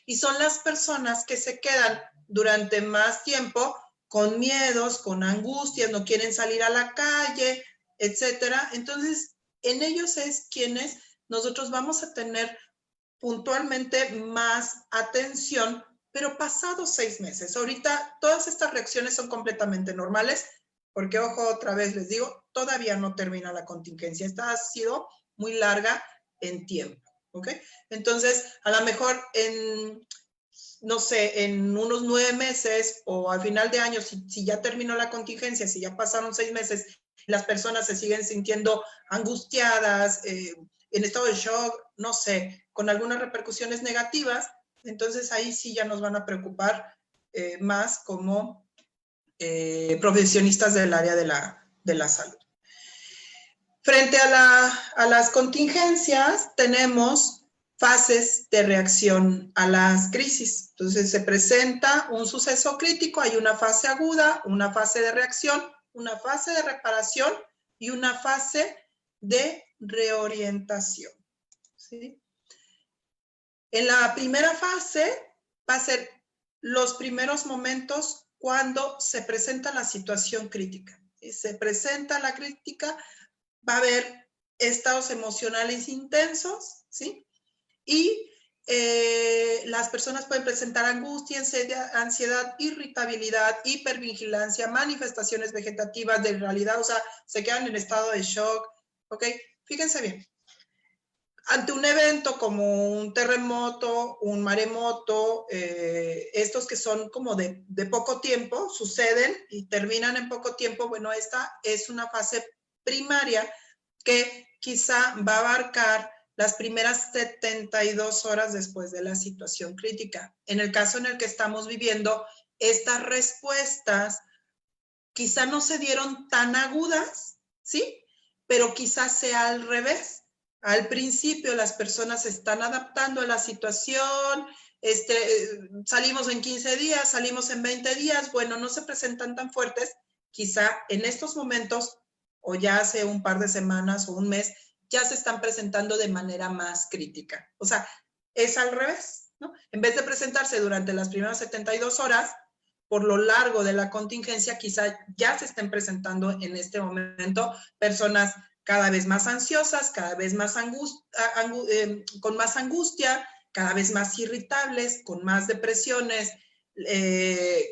Speaker 4: Y son las personas que se quedan durante más tiempo con miedos, con angustias, no quieren salir a la calle, etcétera. Entonces, en ellos es quienes nosotros vamos a tener puntualmente más atención, pero pasados 6 meses. Ahorita todas estas reacciones son completamente normales, porque, ojo, otra vez les digo, todavía no termina la contingencia. Esta ha sido muy larga en tiempo, ¿ok? Entonces, a lo mejor no sé, en unos 9 meses o al final de año, si ya terminó la contingencia, si ya pasaron 6 meses, las personas se siguen sintiendo angustiadas, en estado de shock, no sé, con algunas repercusiones negativas, entonces ahí sí ya nos van a preocupar más como profesionistas del área de la salud. Frente a las contingencias, tenemos fases de reacción a las crisis. Entonces se presenta un suceso crítico, hay una fase aguda, una fase de reacción, una fase de reparación y una fase de reorientación, ¿sí? En la primera fase va a ser los primeros momentos cuando se presenta la situación crítica. Si se presenta la crítica, va a haber estados emocionales intensos, ¿sí? Y las personas pueden presentar angustia, ansiedad, irritabilidad, hipervigilancia, manifestaciones vegetativas de realidad, o sea, se quedan en estado de shock, ¿ok? Fíjense bien. Ante un evento como un terremoto, un maremoto, estos que son como de poco tiempo, suceden y terminan en poco tiempo, bueno, esta es una fase primaria que quizá va a abarcar las primeras 72 horas después de la situación crítica. En el caso en el que estamos viviendo, estas respuestas quizá no se dieron tan agudas, ¿sí? Pero quizás sea al revés. Al principio las personas se están adaptando a la situación, salimos en 15 días, salimos en 20 días, bueno, no se presentan tan fuertes, quizá en estos momentos, o ya hace un par de semanas o un mes, ya se están presentando de manera más crítica. O sea, es al revés, ¿no? En vez de presentarse durante las primeras 72 horas, por lo largo de la contingencia, quizá ya se estén presentando en este momento personas cada vez más ansiosas, cada vez más con más angustia, cada vez más irritables, con más depresiones,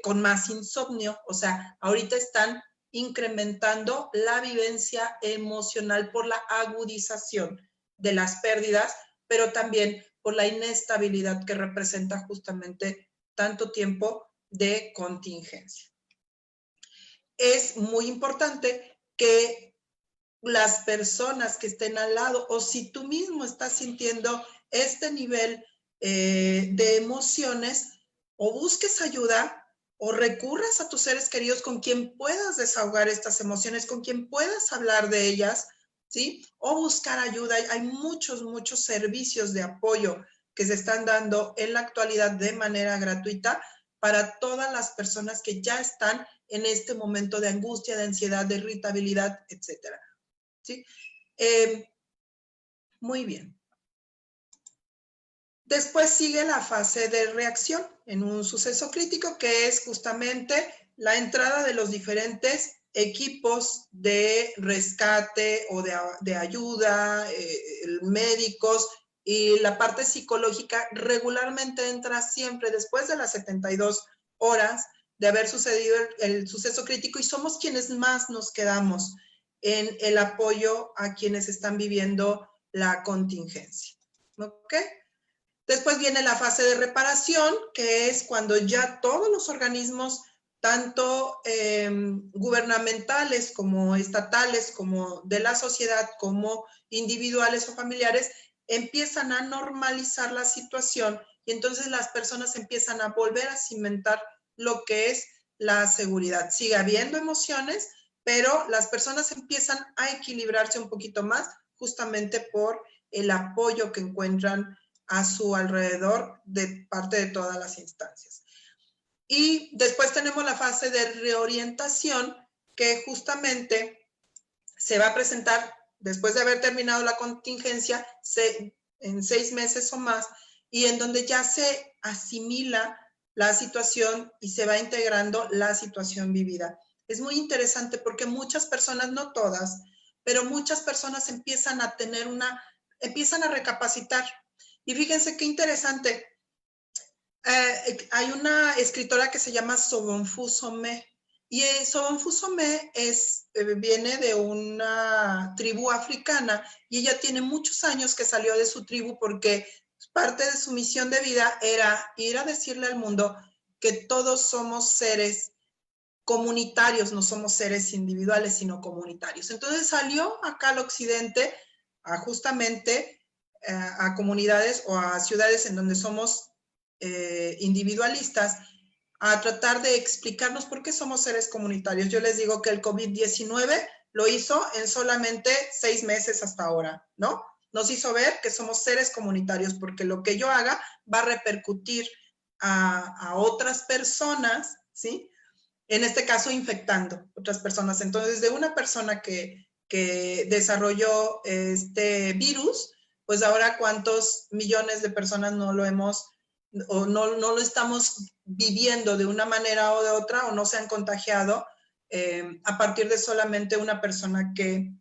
Speaker 4: con más insomnio. O sea, ahorita están incrementando la vivencia emocional por la agudización de las pérdidas, pero también por la inestabilidad que representa justamente tanto tiempo de contingencia. Es muy importante que las personas que estén al lado, o si tú mismo estás sintiendo este nivel de emociones, o busques ayuda o recurras a tus seres queridos con quien puedas desahogar estas emociones, con quien puedas hablar de ellas, ¿sí? O buscar ayuda. Hay muchos servicios de apoyo que se están dando en la actualidad de manera gratuita para todas las personas que ya están en este momento de angustia, de ansiedad, de irritabilidad, etcétera. ¿Sí? Muy bien. Después sigue la fase de reacción en un suceso crítico, que es justamente la entrada de los diferentes equipos de rescate o de ayuda, médicos, y la parte psicológica regularmente entra siempre después de las 72 horas de haber sucedido el suceso crítico, y somos quienes más nos quedamos en el apoyo a quienes están viviendo la contingencia. ¿Ok? Después viene la fase de reparación, que es cuando ya todos los organismos, tanto gubernamentales como estatales, como de la sociedad, como individuales o familiares, empiezan a normalizar la situación, y entonces las personas empiezan a volver a cimentar lo que es la seguridad. Sigue habiendo emociones, pero las personas empiezan a equilibrarse un poquito más, justamente por el apoyo que encuentran a su alrededor de parte de todas las instancias. Y después tenemos la fase de reorientación, que justamente se va a presentar después de haber terminado la contingencia en 6 meses o más, y en donde ya se asimila la situación y se va integrando la situación vivida. Es muy interesante porque muchas personas, no todas, pero muchas personas empiezan a tener empiezan a recapacitar. Y fíjense qué interesante. Hay una escritora que se llama Sobonfu Somé. Y Sobonfu Somé viene de una tribu africana, y ella tiene muchos años que salió de su tribu porque parte de su misión de vida era ir a decirle al mundo que todos somos seres comunitarios, no somos seres individuales, sino comunitarios. Entonces salió acá al occidente justamente a comunidades o a ciudades en donde somos individualistas, a tratar de explicarnos por qué somos seres comunitarios. Yo les digo que el COVID-19 lo hizo en solamente 6 meses hasta ahora, ¿no? Nos hizo ver que somos seres comunitarios, porque lo que yo haga va a repercutir a otras personas, ¿sí? En este caso, infectando otras personas. Entonces, de una persona que que desarrolló este virus, pues ahora cuántos millones de personas no lo hemos, o no lo estamos viviendo de una manera o de otra, o no se han contagiado a partir de solamente una persona que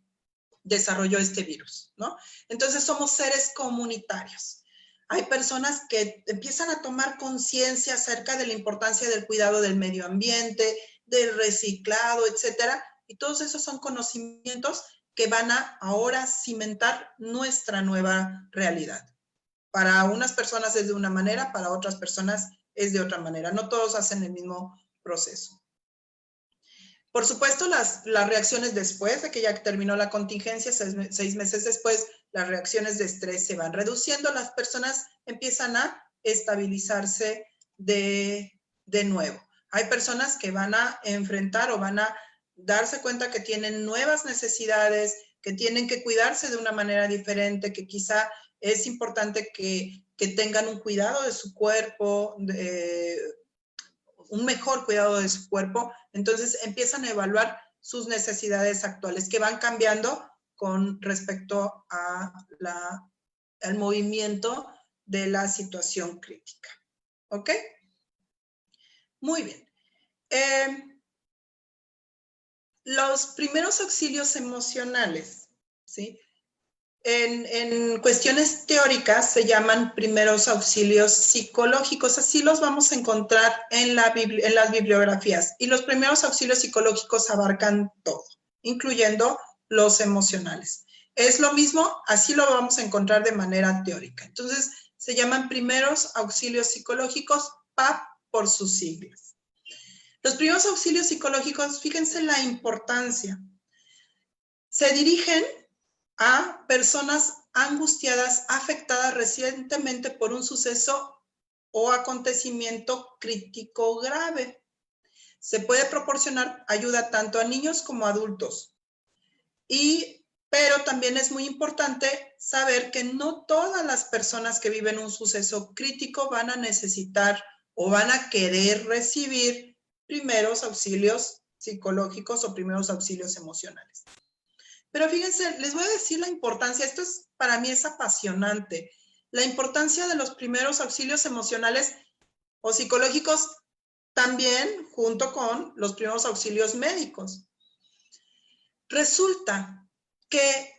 Speaker 4: desarrolló este virus, ¿no? Entonces somos seres comunitarios. Hay personas que empiezan a tomar conciencia acerca de la importancia del cuidado del medio ambiente, del reciclado, etcétera, y todos esos son conocimientos que van a ahora cimentar nuestra nueva realidad. Para unas personas es de una manera, para otras personas es de otra manera. No todos hacen el mismo proceso. Por supuesto, las reacciones después de que ya terminó la contingencia, 6 meses después, las reacciones de estrés se van reduciendo, las personas empiezan a estabilizarse de nuevo. Hay personas que van a enfrentar o van a darse cuenta que tienen nuevas necesidades, que tienen que cuidarse de una manera diferente, que quizá es importante que tengan un cuidado de su cuerpo, un mejor cuidado de su cuerpo. Entonces empiezan a evaluar sus necesidades actuales que van cambiando con respecto al movimiento de la situación crítica. ¿Ok? Muy bien. Los primeros auxilios emocionales, ¿sí? En cuestiones teóricas se llaman primeros auxilios psicológicos, así los vamos a encontrar en las bibliografías. Y los primeros auxilios psicológicos abarcan todo, incluyendo los emocionales. Es lo mismo, así lo vamos a encontrar de manera teórica. Entonces, se llaman primeros auxilios psicológicos, PAP por sus siglas. Los primeros auxilios psicológicos, fíjense la importancia. Se dirigen a personas angustiadas, afectadas recientemente por un suceso o acontecimiento crítico grave. Se puede proporcionar ayuda tanto a niños como a adultos. Pero también es muy importante saber que no todas las personas que viven un suceso crítico van a necesitar o van a querer recibir primeros auxilios psicológicos o primeros auxilios emocionales. Pero fíjense, les voy a decir la importancia, esto para mí es apasionante, la importancia de los primeros auxilios emocionales o psicológicos también junto con los primeros auxilios médicos. Resulta que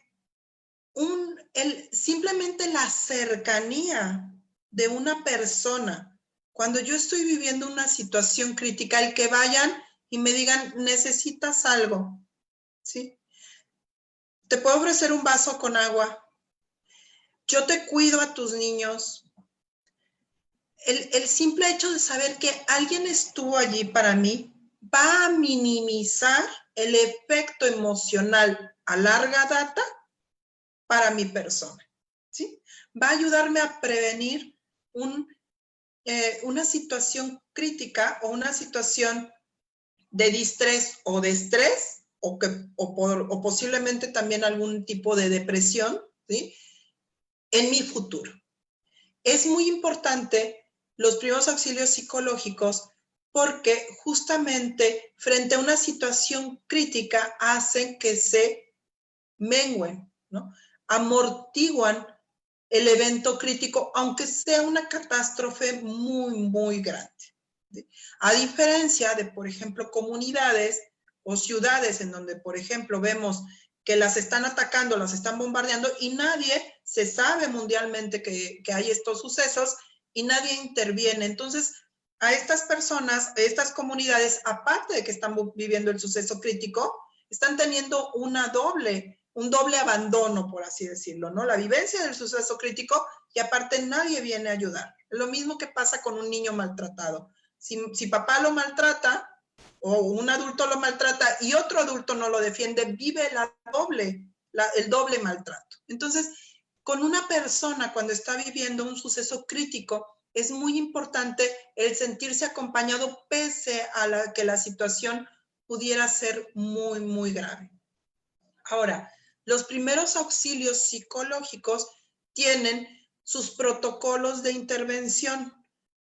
Speaker 4: simplemente la cercanía de una persona, cuando yo estoy viviendo una situación crítica, el que vayan y me digan, necesitas algo, ¿sí? Te puedo ofrecer un vaso con agua. Yo te cuido a tus niños. El simple hecho de saber que alguien estuvo allí para mí va a minimizar el efecto emocional a larga data para mi persona, ¿sí? Va a ayudarme a prevenir una situación crítica o una situación de distrés o de estrés o posiblemente también algún tipo de depresión, ¿sí? En mi futuro. Es muy importante los primeros auxilios psicológicos porque justamente frente a una situación crítica hacen que se mengüen, ¿no? Amortiguan el evento crítico, aunque sea una catástrofe muy, muy grande. ¿Sí? A diferencia de, por ejemplo, comunidades o ciudades en donde, por ejemplo, vemos que las están atacando, las están bombardeando y nadie se sabe mundialmente que hay estos sucesos y nadie interviene. Entonces, a estas personas, a estas comunidades, aparte de que están viviendo el suceso crítico, están teniendo un doble abandono, por así decirlo, ¿no? La vivencia del suceso crítico y aparte nadie viene a ayudar. Es lo mismo que pasa con un niño maltratado. Si papá lo maltrata o un adulto lo maltrata y otro adulto no lo defiende, vive el doble maltrato. Entonces, con una persona cuando está viviendo un suceso crítico, es muy importante el sentirse acompañado pese a que la situación pudiera ser muy, muy grave. Ahora, los primeros auxilios psicológicos tienen sus protocolos de intervención.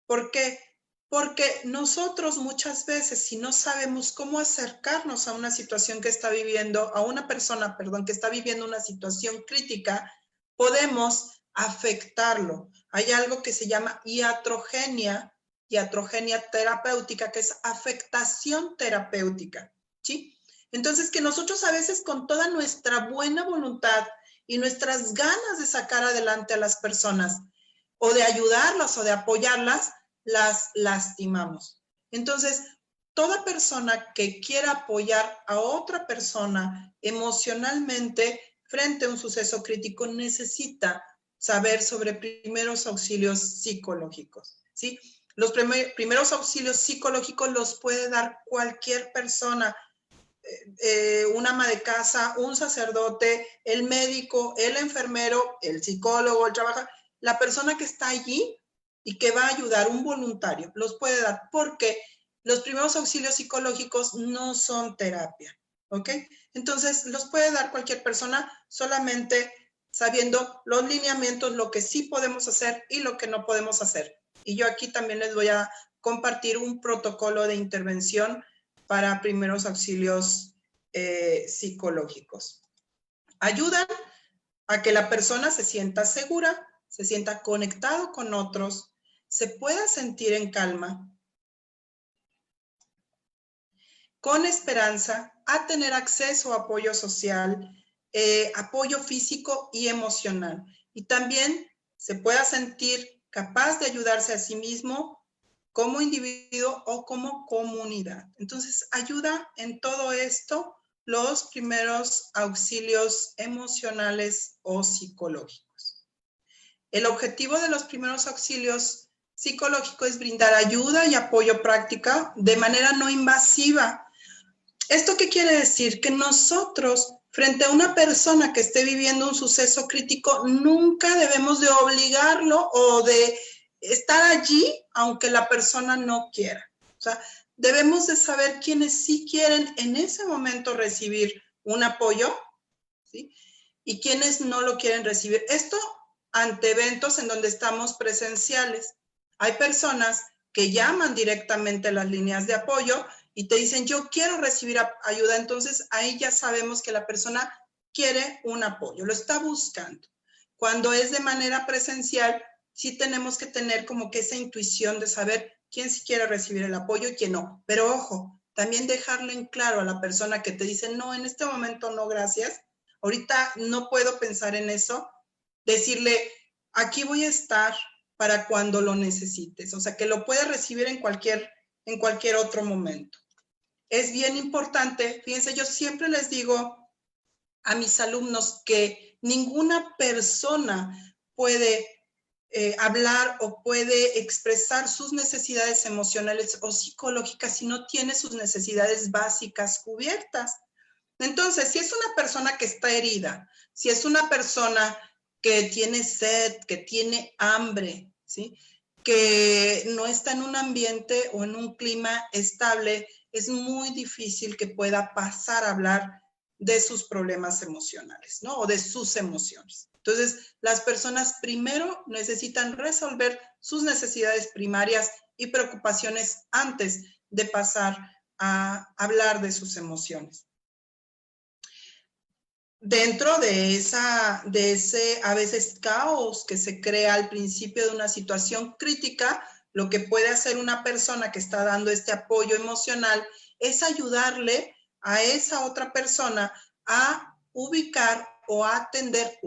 Speaker 4: ¿Por qué? Porque nosotros muchas veces, si no sabemos cómo acercarnos a una situación que está viviendo, a una persona, perdón, que está viviendo una situación crítica, podemos afectarlo. Hay algo que se llama iatrogenia terapéutica, que es afectación terapéutica, ¿sí? Entonces, que nosotros a veces con toda nuestra buena voluntad y nuestras ganas de sacar adelante a las personas, o de ayudarlas o de apoyarlas, las lastimamos. Entonces, toda persona que quiera apoyar a otra persona emocionalmente frente a un suceso crítico necesita saber sobre primeros auxilios psicológicos, ¿sí? Los primeros auxilios psicológicos los puede dar cualquier persona, una ama de casa, un sacerdote, el médico, el enfermero, el psicólogo, el trabajador, la persona que está allí y que va a ayudar, un voluntario, los puede dar, porque los primeros auxilios psicológicos no son terapia, ¿ok? Entonces, los puede dar cualquier persona solamente sabiendo los lineamientos, lo que sí podemos hacer y lo que no podemos hacer. Y yo aquí también les voy a compartir un protocolo de intervención para primeros auxilios psicológicos. Ayudan a que la persona se sienta segura, se sienta conectado con otros, se pueda sentir en calma, con esperanza, a tener acceso a apoyo social, apoyo físico y emocional. Y también se pueda sentir capaz de ayudarse a sí mismo como individuo o como comunidad. Entonces, ayuda en todo esto los primeros auxilios emocionales o psicológicos. El objetivo de los primeros auxilios psicológicos es brindar ayuda y apoyo práctica de manera no invasiva. ¿Esto qué quiere decir? Que nosotros, frente a una persona que esté viviendo un suceso crítico, nunca debemos de obligarlo o de estar allí aunque la persona no quiera. O sea, debemos de saber quiénes sí quieren en ese momento recibir un apoyo, ¿sí? Y quiénes no lo quieren recibir. Esto ante eventos en donde estamos presenciales. Hay personas que llaman directamente a las líneas de apoyo y te dicen, yo quiero recibir ayuda. Entonces, ahí ya sabemos que la persona quiere un apoyo, lo está buscando. Cuando es de manera presencial, sí tenemos que tener como que esa intuición de saber quién sí quiere recibir el apoyo y quién no. Pero ojo, también dejarle en claro a la persona que te dice, no, en este momento no, gracias. Ahorita no puedo pensar en eso. Decirle, aquí voy a estar para cuando lo necesites. O sea, que lo puedes recibir en cualquier otro momento. Es bien importante, fíjense, yo siempre les digo a mis alumnos que ninguna persona puede hablar o puede expresar sus necesidades emocionales o psicológicas si no tiene sus necesidades básicas cubiertas. Entonces, si es una persona que está herida, si es una persona que tiene sed, que tiene hambre, ¿sí? Que no está en un ambiente o en un clima estable, es muy difícil que pueda pasar a hablar de sus problemas emocionales, ¿no? O de sus emociones. Entonces, las personas primero necesitan resolver sus necesidades primarias y preocupaciones antes de pasar a hablar de sus emociones. Dentro de ese a veces caos que se crea al principio de una situación crítica, lo que puede hacer una persona que está dando este apoyo emocional es ayudarle a esa otra persona a ubicar o a atender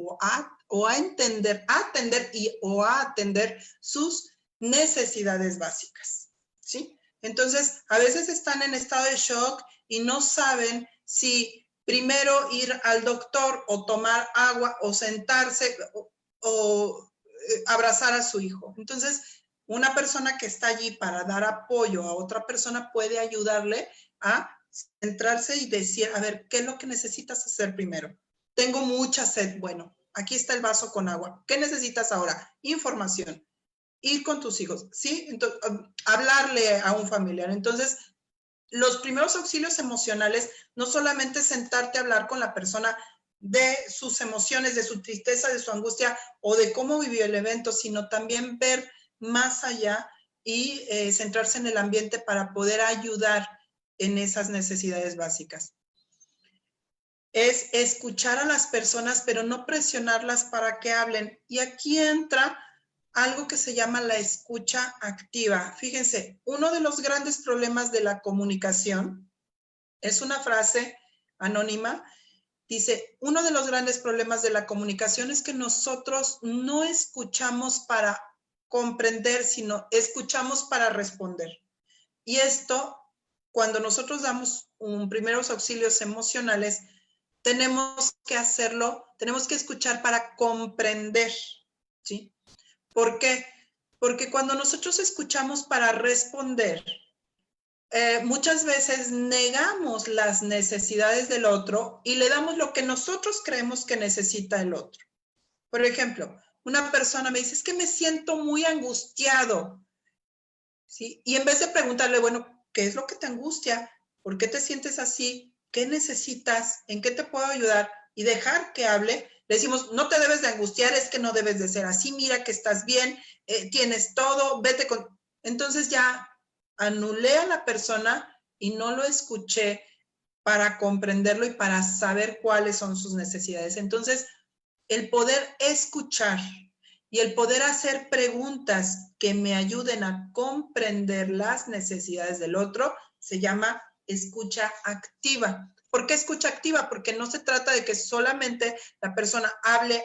Speaker 4: atender sus necesidades básicas, ¿sí? Entonces, a veces están en estado de shock y no saben si primero ir al doctor o tomar agua o sentarse o abrazar a su hijo. Entonces, una persona que está allí para dar apoyo a otra persona puede ayudarle a centrarse y decir, a ver, ¿qué es lo que necesitas hacer primero? Tengo mucha sed. Bueno, aquí está el vaso con agua. ¿Qué necesitas ahora? Información. Ir con tus hijos, ¿sí? Entonces, hablarle a un familiar. Entonces, los primeros auxilios emocionales no solamente sentarte a hablar con la persona de sus emociones, de su tristeza, de su angustia o de cómo vivió el evento, sino también ver más allá y centrarse en el ambiente para poder ayudar en esas necesidades básicas. Es escuchar a las personas, pero no presionarlas para que hablen. Y aquí entra algo que se llama la escucha activa. Fíjense, uno de los grandes problemas de la comunicación, es una frase anónima, dice, uno de los grandes problemas de la comunicación es que nosotros no escuchamos para comprender, sino escuchamos para responder. Y esto, cuando nosotros damos primeros auxilios emocionales, tenemos que hacerlo, tenemos que escuchar para comprender, ¿sí? ¿Por qué? Porque cuando nosotros escuchamos para responder, muchas veces negamos las necesidades del otro y le damos lo que nosotros creemos que necesita el otro. Por ejemplo, una persona me dice, es que me siento muy angustiado, ¿sí? Y en vez de preguntarle, bueno, ¿qué es lo que te angustia? ¿Por qué te sientes así? ¿Qué necesitas? ¿En qué te puedo ayudar? Y dejar que hable, le decimos, no te debes de angustiar, es que no debes de ser así, mira que estás bien, tienes todo, vete con... Entonces ya anulé a la persona y no lo escuché para comprenderlo y para saber cuáles son sus necesidades. Entonces, el poder escuchar y el poder hacer preguntas que me ayuden a comprender las necesidades del otro se llama escucha activa. ¿Por qué escucha activa? Porque no se trata de que solamente la persona hable,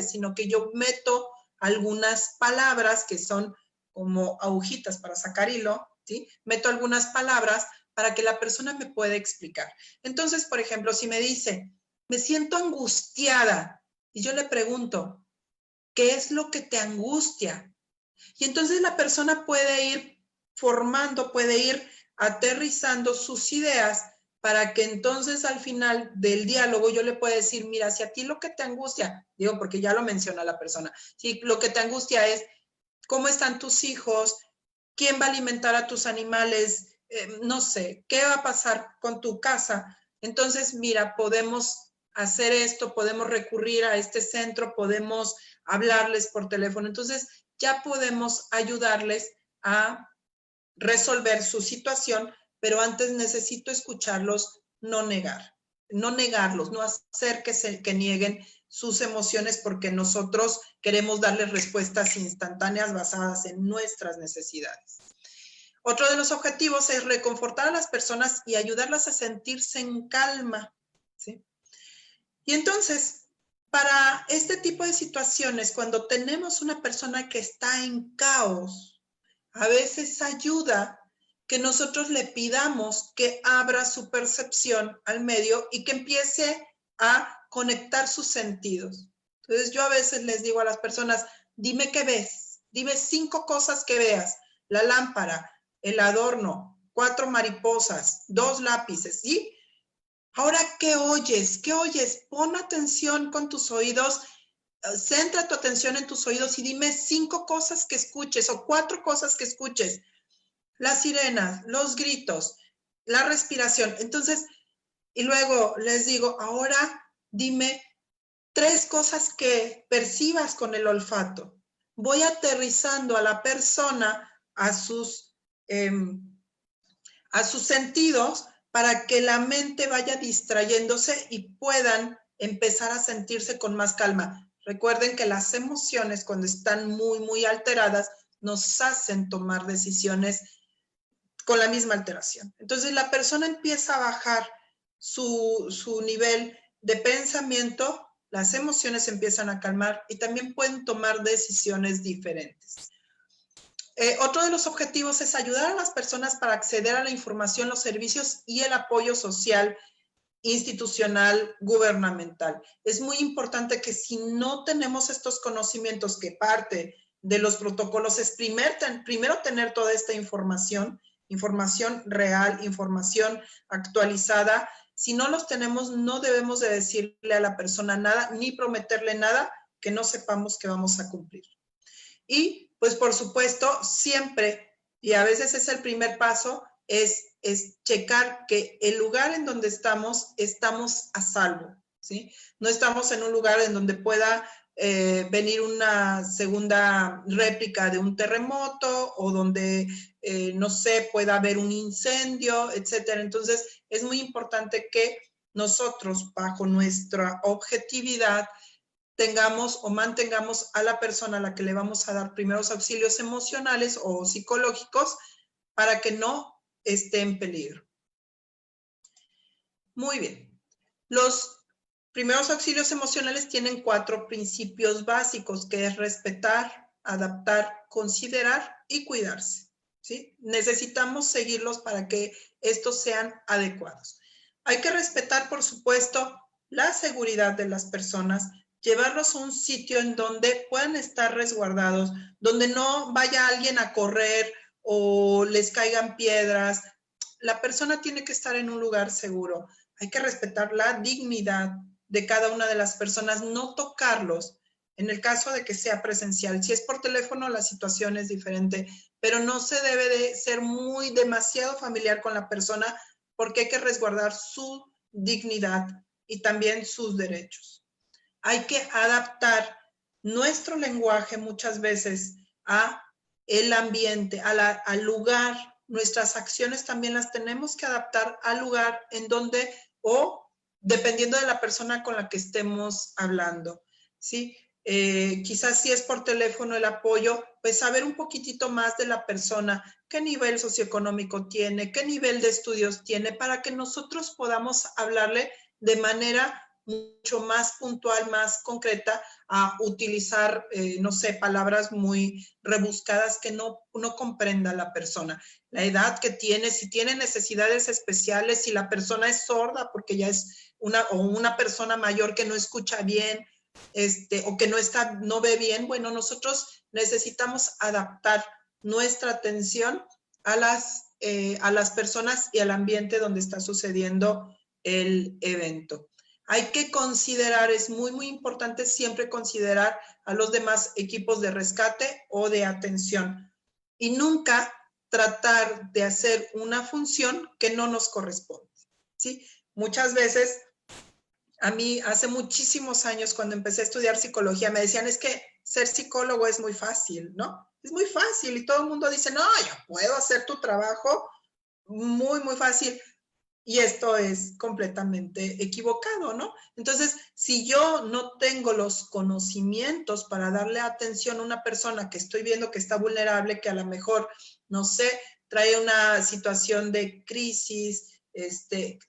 Speaker 4: sino que yo meto algunas palabras que son como agujitas para sacar hilo, ¿sí? Meto algunas palabras para que la persona me pueda explicar. Entonces, por ejemplo, si me dice, me siento angustiada, y yo le pregunto, ¿qué es lo que te angustia? Y entonces la persona puede ir formando, puede ir aterrizando sus ideas para que entonces al final del diálogo yo le pueda decir, mira, si a ti lo que te angustia, digo porque ya lo menciona la persona, si lo que te angustia es cómo están tus hijos, quién va a alimentar a tus animales, no sé, qué va a pasar con tu casa. Entonces, mira, podemos hacer esto, podemos recurrir a este centro, podemos hablarles por teléfono. Entonces, ya podemos ayudarles a resolver su situación, pero antes necesito escucharlos, no negarlos, no hacer que nieguen sus emociones porque nosotros queremos darles respuestas instantáneas basadas en nuestras necesidades. Otro de los objetivos es reconfortar a las personas y ayudarlas a sentirse en calma, ¿sí? Y entonces, para este tipo de situaciones, cuando tenemos una persona que está en caos, a veces ayuda que nosotros le pidamos que abra su percepción al medio y que empiece a conectar sus sentidos. Entonces yo a veces les digo a las personas, dime qué ves, dime 5 cosas que veas, la lámpara, el adorno, 4 mariposas, 2 lápices, ¿sí? Ahora, ¿qué oyes? ¿Qué oyes? Pon atención con tus oídos, centra tu atención en tus oídos y dime 5 cosas que escuches o 4 cosas que escuches. Las sirenas, los gritos, la respiración. Entonces, y luego les digo, ahora dime 3 cosas que percibas con el olfato. Voy aterrizando a la persona a sus sentidos para que la mente vaya distrayéndose y puedan empezar a sentirse con más calma. Recuerden que las emociones cuando están muy, muy alteradas nos hacen tomar decisiones con la misma alteración. Entonces la persona empieza a bajar su nivel de pensamiento, las emociones empiezan a calmar y también pueden tomar decisiones diferentes. Otro de los objetivos es ayudar a las personas para acceder a la información, los servicios y el apoyo social, institucional, gubernamental. Es muy importante que si no tenemos estos conocimientos, que parte de los protocolos es primero tener toda esta información real, información actualizada. Si no los tenemos, no debemos de decirle a la persona nada, ni prometerle nada que no sepamos que vamos a cumplir. Y pues por supuesto, siempre, y a veces es el primer paso, es checar que el lugar en donde estamos a salvo, ¿sí? No estamos en un lugar en donde pueda venir una segunda réplica de un terremoto o donde, no sé, pueda haber un incendio, etcétera. Entonces, es muy importante que nosotros, bajo nuestra objetividad, tengamos o mantengamos a la persona a la que le vamos a dar primeros auxilios emocionales o psicológicos para que no esté en peligro. Muy bien. Los primeros auxilios emocionales tienen 4 principios básicos, que es respetar, adaptar, considerar y cuidarse, ¿sí? Necesitamos seguirlos para que estos sean adecuados. Hay que respetar, por supuesto, la seguridad de las personas, llevarlos a un sitio en donde puedan estar resguardados, donde no vaya alguien a correr o les caigan piedras. La persona tiene que estar en un lugar seguro. Hay que respetar la dignidad de cada una de las personas, no tocarlos en el caso de que sea presencial. Si es por teléfono, la situación es diferente, pero no se debe de ser demasiado familiar con la persona porque hay que resguardar su dignidad y también sus derechos. Hay que adaptar nuestro lenguaje muchas veces a el ambiente, al lugar. Nuestras acciones también las tenemos que adaptar al lugar en donde o dependiendo de la persona con la que estemos hablando, ¿sí? Quizás si es por teléfono el apoyo, pues saber un poquitito más de la persona, qué nivel socioeconómico tiene, qué nivel de estudios tiene, para que nosotros podamos hablarle de manera mucho más puntual, más concreta, a utilizar, no sé, palabras muy rebuscadas que no comprenda la persona. La edad que tiene, si tiene necesidades especiales, si la persona es sorda porque ya es una persona mayor que no escucha bien, o que no ve bien, bueno, nosotros necesitamos adaptar nuestra atención a las personas y al ambiente donde está sucediendo el evento. Hay que considerar, es muy, muy importante siempre considerar a los demás equipos de rescate o de atención y nunca tratar de hacer una función que no nos corresponde, ¿sí? Muchas veces, a mí hace muchísimos años cuando empecé a estudiar psicología me decían, es que ser psicólogo es muy fácil, ¿no? Es muy fácil y todo el mundo dice, no, yo puedo hacer tu trabajo muy, muy fácil. Y esto es completamente equivocado, ¿no? Entonces, si yo no tengo los conocimientos para darle atención a una persona que estoy viendo que está vulnerable, que a lo mejor, no sé, trae una situación de crisis,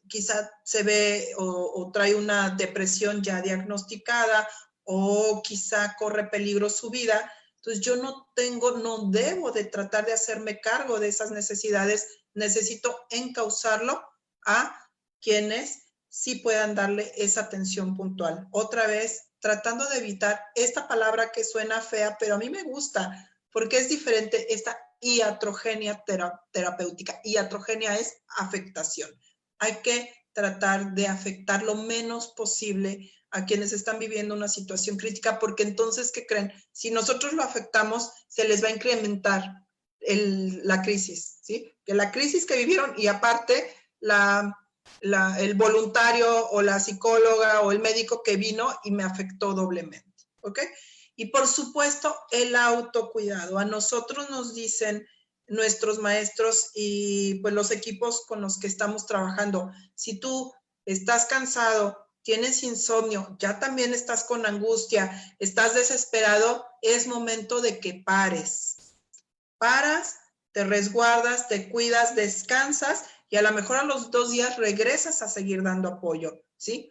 Speaker 4: quizá se ve o trae una depresión ya diagnosticada o quizá corre peligro su vida, entonces yo no debo de tratar de hacerme cargo de esas necesidades, necesito encauzarlo a quienes sí puedan darle esa atención puntual. Otra vez, tratando de evitar esta palabra que suena fea, pero a mí me gusta porque es diferente esta iatrogenia terapéutica. Iatrogenia es afectación. Hay que tratar de afectar lo menos posible a quienes están viviendo una situación crítica, porque entonces, ¿qué creen? Si nosotros lo afectamos, se les va a incrementar la crisis, ¿sí? Que la crisis que vivieron y aparte el voluntario o la psicóloga o el médico que vino y me afectó doblemente, ¿ok? Y por supuesto, el autocuidado. A nosotros nos dicen nuestros maestros y pues los equipos con los que estamos trabajando, si tú estás cansado, tienes insomnio, ya también estás con angustia, estás desesperado, es momento de que pares. Paras, te resguardas, te cuidas, descansas y a lo mejor a los 2 días regresas a seguir dando apoyo, ¿sí?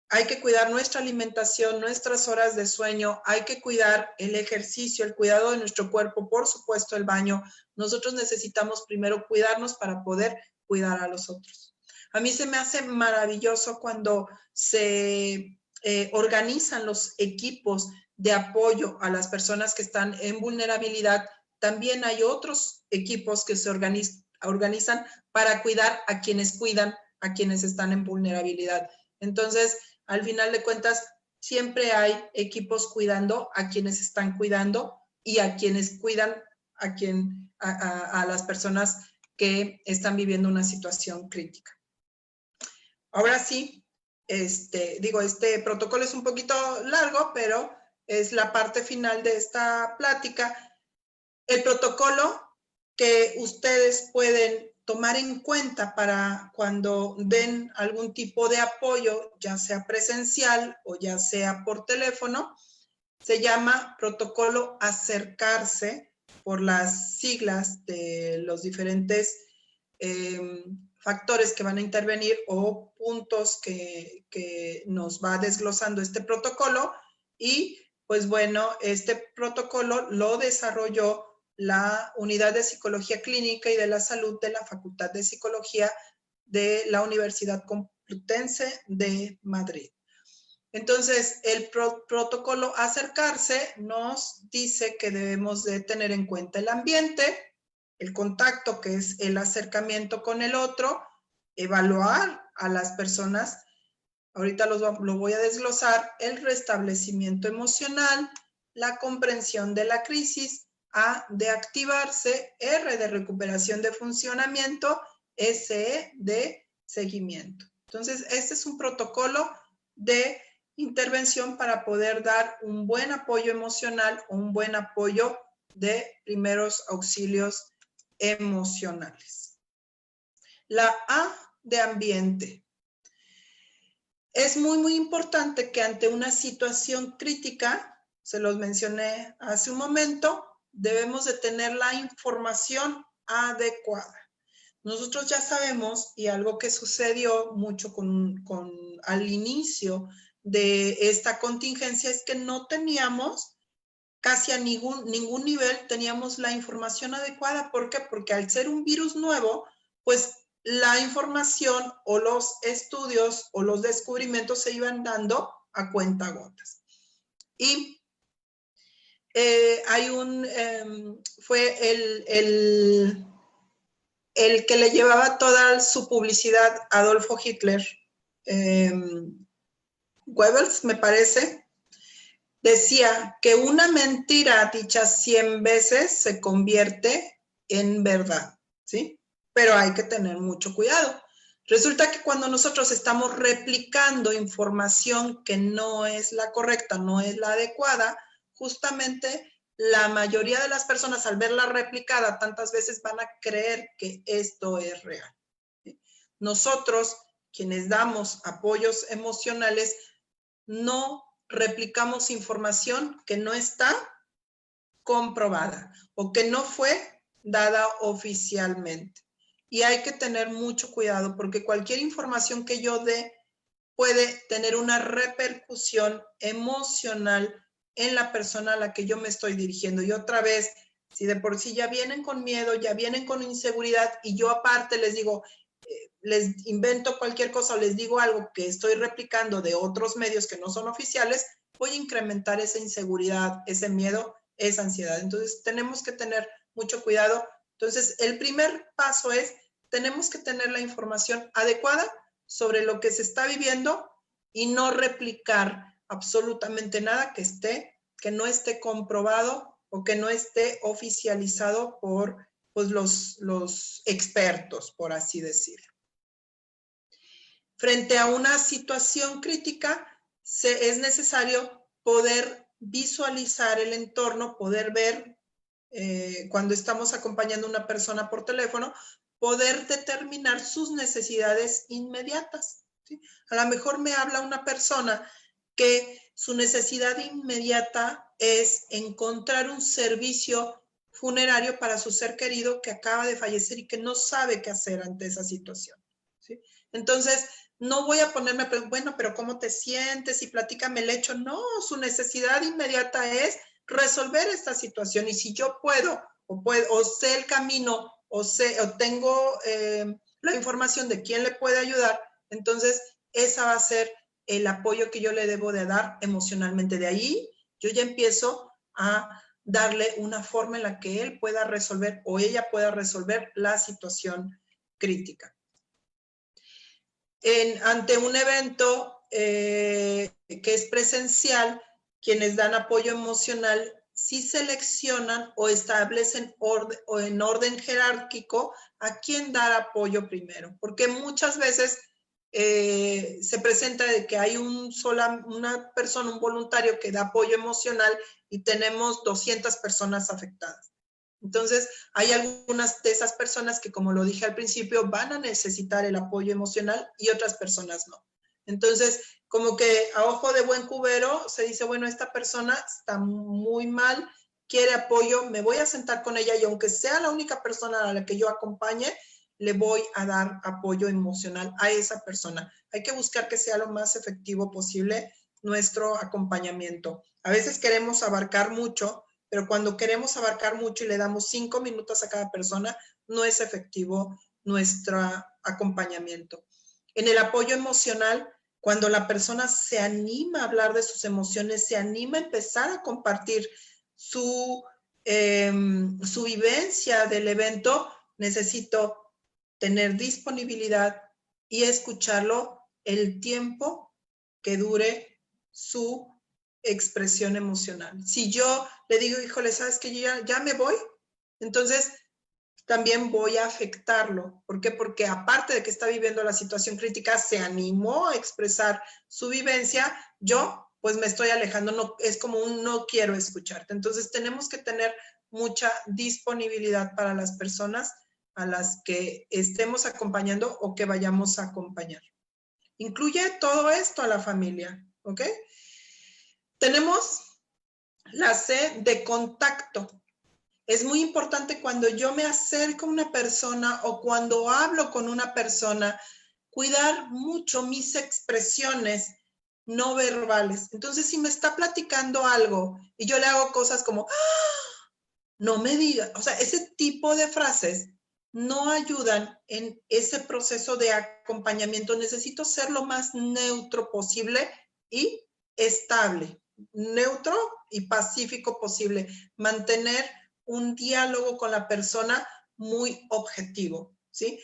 Speaker 4: Hay que cuidar nuestra alimentación, nuestras horas de sueño, hay que cuidar el ejercicio, el cuidado de nuestro cuerpo, por supuesto el baño. Nosotros necesitamos primero cuidarnos para poder cuidar a los otros. A mí se me hace maravilloso cuando se organizan los equipos de apoyo a las personas que están en vulnerabilidad. También hay otros equipos que se organizan para cuidar a quienes cuidan a quienes están en vulnerabilidad. Entonces, al final de cuentas, siempre hay equipos cuidando a quienes están cuidando y a quienes cuidan a las personas que están viviendo una situación crítica. Ahora sí, este protocolo es un poquito largo, pero es la parte final de esta plática, el protocolo que ustedes pueden tomar en cuenta para cuando den algún tipo de apoyo, ya sea presencial o ya sea por teléfono, se llama protocolo acercarse, por las siglas de los diferentes factores que van a intervenir o puntos que nos va desglosando este protocolo. Y pues bueno, este protocolo lo desarrolló la Unidad de Psicología Clínica y de la Salud de la Facultad de Psicología de la Universidad Complutense de Madrid. Entonces, el protocolo acercarse nos dice que debemos de tener en cuenta el ambiente, el contacto, que es el acercamiento con el otro, evaluar a las personas, ahorita lo voy a desglosar, el restablecimiento emocional, la comprensión de la crisis, A, de activarse, R, de recuperación de funcionamiento, SE, de seguimiento. Entonces, este es un protocolo de intervención para poder dar un buen apoyo emocional o un buen apoyo de primeros auxilios emocionales. La A, de ambiente. Es muy importante que ante una situación crítica, se los mencioné hace un momento, debemos de tener la información adecuada. Nosotros ya sabemos, y algo que sucedió mucho al inicio de esta contingencia, es que no teníamos casi a ningún nivel, teníamos la información adecuada. ¿Por qué? Porque al ser un virus nuevo, pues la información o los estudios o los descubrimientos se iban dando a cuentagotas. Y fue el que le llevaba toda su publicidad a Adolfo Hitler, Goebbels, me parece, decía que una mentira dicha 100 veces se convierte en verdad, ¿sí? Pero hay que tener mucho cuidado. Resulta que cuando nosotros estamos replicando información que no es la correcta, no es la adecuada, justamente la mayoría de las personas al verla replicada tantas veces van a creer que esto es real. Nosotros, quienes damos apoyos emocionales, no replicamos información que no está comprobada o que no fue dada oficialmente. Y hay que tener mucho cuidado porque cualquier información que yo dé puede tener una repercusión emocional en la persona a la que yo me estoy dirigiendo. Y otra vez, si de por sí ya vienen con miedo, ya vienen con inseguridad y yo aparte les digo, les invento cualquier cosa o les digo algo que estoy replicando de otros medios que no son oficiales, voy a incrementar esa inseguridad, ese miedo, esa ansiedad. Entonces, tenemos que tener mucho cuidado. Entonces, el primer paso es, tenemos que tener la información adecuada sobre lo que se está viviendo y no replicar absolutamente nada que no esté comprobado o que no esté oficializado por pues, los expertos, por así decirlo. Frente a una situación crítica, es necesario poder visualizar el entorno, poder ver, cuando estamos acompañando a una persona por teléfono, poder determinar sus necesidades inmediatas, ¿sí? A lo mejor me habla una persona que su necesidad inmediata es encontrar un servicio funerario para su ser querido que acaba de fallecer y que no sabe qué hacer ante esa situación, ¿sí? Entonces, no voy a ponerme a preguntar, bueno, pero ¿cómo te sientes? Y platícame el hecho. No, su necesidad inmediata es resolver esta situación. Y si yo puedo, o sé el camino, o tengo la información de quién le puede ayudar, entonces esa va a ser el apoyo que yo le debo de dar emocionalmente. De ahí yo ya empiezo a darle una forma en la que él pueda resolver o ella pueda resolver la situación crítica. Ante un evento que es presencial, quienes dan apoyo emocional sí seleccionan o establecen en orden jerárquico a quién dar apoyo primero, porque muchas veces se presenta de que hay una persona, un voluntario que da apoyo emocional y tenemos 200 personas afectadas. Entonces, hay algunas de esas personas que, como lo dije al principio, van a necesitar el apoyo emocional y otras personas no. Entonces, como que a ojo de buen cubero se dice, bueno, esta persona está muy mal, quiere apoyo, me voy a sentar con ella y aunque sea la única persona a la que yo acompañe, le voy a dar apoyo emocional a esa persona. Hay que buscar que sea lo más efectivo posible nuestro acompañamiento. A veces queremos abarcar mucho, pero cuando queremos abarcar mucho y le damos 5 minutos a cada persona, no es efectivo nuestro acompañamiento. En el apoyo emocional, cuando la persona se anima a hablar de sus emociones, se anima a empezar a compartir su vivencia del evento, necesito tener disponibilidad y escucharlo el tiempo que dure su expresión emocional. Si yo le digo, híjole, ¿sabes qué? Yo ya me voy, entonces también voy a afectarlo. ¿Por qué? Porque aparte de que está viviendo la situación crítica, se animó a expresar su vivencia, yo pues me estoy alejando, no, es como un no quiero escucharte. Entonces tenemos que tener mucha disponibilidad para las personas a las que estemos acompañando o que vayamos a acompañar. Incluye todo esto a la familia, ¿ok? Tenemos la C de contacto. Es muy importante cuando yo me acerco a una persona o cuando hablo con una persona, cuidar mucho mis expresiones no verbales. Entonces, si me está platicando algo y yo le hago cosas como, ¡ah! No me diga, o sea, ese tipo de frases no ayudan en ese proceso de acompañamiento. Necesito ser lo más neutro posible y estable, neutro y pacífico posible. Mantener un diálogo con la persona muy objetivo, ¿sí?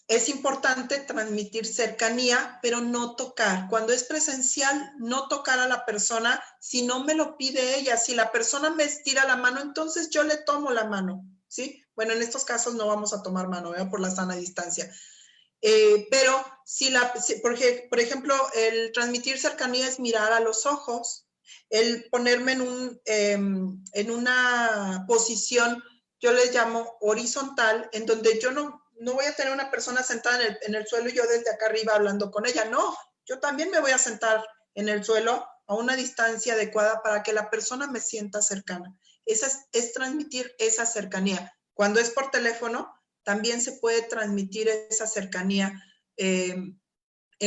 Speaker 4: Es importante transmitir cercanía, pero no tocar. Cuando es presencial, no tocar a la persona si no me lo pide ella. Si la persona me estira la mano, entonces yo le tomo la mano, ¿sí? Bueno, en estos casos no vamos a tomar mano, ¿verdad? Por la sana distancia. Pero por ejemplo, el transmitir cercanía es mirar a los ojos, el ponerme en una posición, yo les llamo horizontal, en donde yo no voy a tener una persona sentada en el suelo y yo desde acá arriba hablando con ella. No, yo también me voy a sentar en el suelo a una distancia adecuada para que la persona me sienta cercana. Esa es transmitir esa cercanía. Cuando es por teléfono, también se puede transmitir esa cercanía en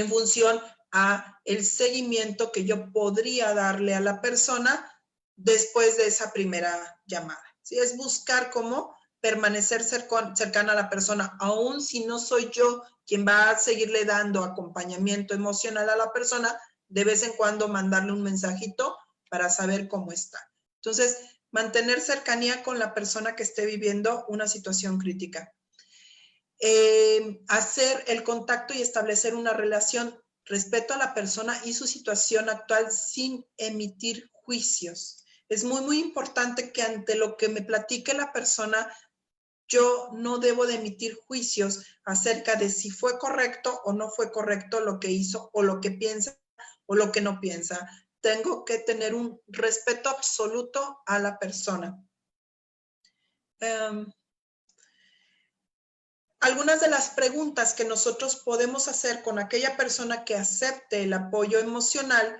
Speaker 4: función a el seguimiento que yo podría darle a la persona después de esa primera llamada. ¿Sí? Es buscar cómo permanecer cercana a la persona, aun si no soy yo quien va a seguirle dando acompañamiento emocional a la persona, de vez en cuando mandarle un mensajito para saber cómo está. Entonces, mantener cercanía con la persona que esté viviendo una situación crítica. Hacer el contacto y establecer una relación, respeto a la persona y su situación actual sin emitir juicios. Es muy, muy importante que ante lo que me platique la persona, yo no debo de emitir juicios acerca de si fue correcto o no fue correcto lo que hizo o lo que piensa o lo que no piensa. Tengo que tener un respeto absoluto a la persona. Algunas de las preguntas que nosotros podemos hacer con aquella persona que acepte el apoyo emocional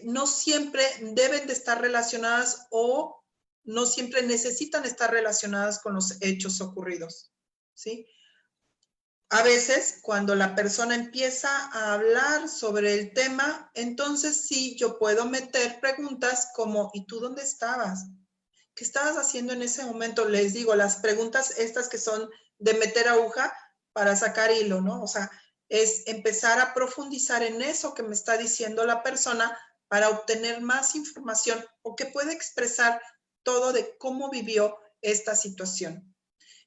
Speaker 4: no siempre deben de estar relacionadas o no siempre necesitan estar relacionadas con los hechos ocurridos, ¿sí? A veces, cuando la persona empieza a hablar sobre el tema, entonces sí, yo puedo meter preguntas como, ¿y tú dónde estabas? ¿Qué estabas haciendo en ese momento? Les digo, las preguntas estas que son de meter aguja para sacar hilo, ¿no? O sea, es empezar a profundizar en eso que me está diciendo la persona para obtener más información o que pueda expresar todo de cómo vivió esta situación.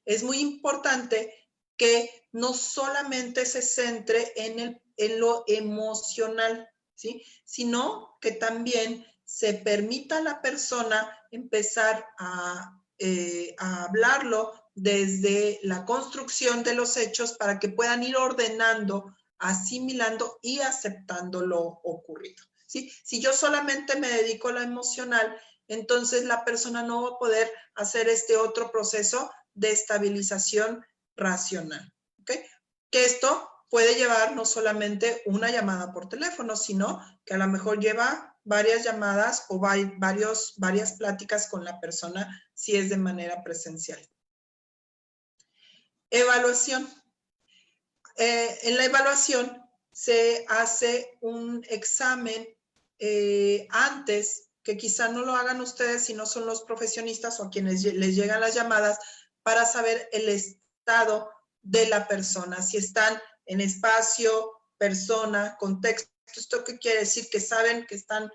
Speaker 4: Es muy importante que no solamente se centre en lo emocional, ¿sí? Sino que también se permita a la persona empezar a hablarlo desde la construcción de los hechos para que puedan ir ordenando, asimilando y aceptando lo ocurrido, ¿sí? Si yo solamente me dedico a lo emocional, entonces la persona no va a poder hacer este otro proceso de estabilización racional, ¿ok? Que esto puede llevar no solamente una llamada por teléfono, sino que a lo mejor lleva varias llamadas o varias pláticas con la persona si es de manera presencial. Evaluación. En la evaluación se hace un examen antes, que quizá no lo hagan ustedes si no son los profesionistas o a quienes les llegan las llamadas, para saber el estado de la persona, si están en espacio, persona, contexto. ¿Esto qué quiere decir? Que saben que están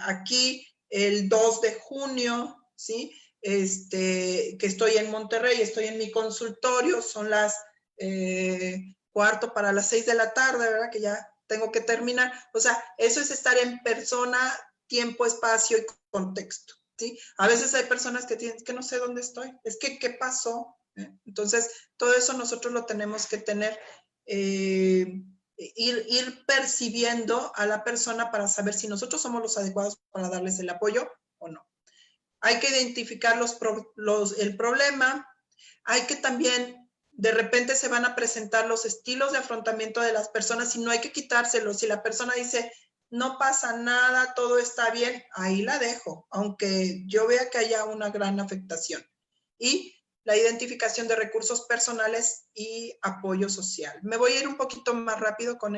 Speaker 4: aquí el 2 de junio, ¿sí? Que estoy en Monterrey, estoy en mi consultorio, son las 6:15 de la tarde, ¿verdad? Que ya tengo que terminar. O sea, eso es estar en persona, tiempo, espacio y contexto, ¿sí? A veces hay personas que tienen, que no sé dónde estoy, es que, ¿qué pasó? Entonces, todo eso nosotros lo tenemos que tener, ir percibiendo a la persona para saber si nosotros somos los adecuados para darles el apoyo o no. Hay que identificar el problema, hay que también, de repente se van a presentar los estilos de afrontamiento de las personas y no hay que quitárselos. Si la persona dice, no pasa nada, todo está bien, ahí la dejo, aunque yo vea que haya una gran afectación. Y la identificación de recursos personales y apoyo social. Me voy a ir un poquito más rápido con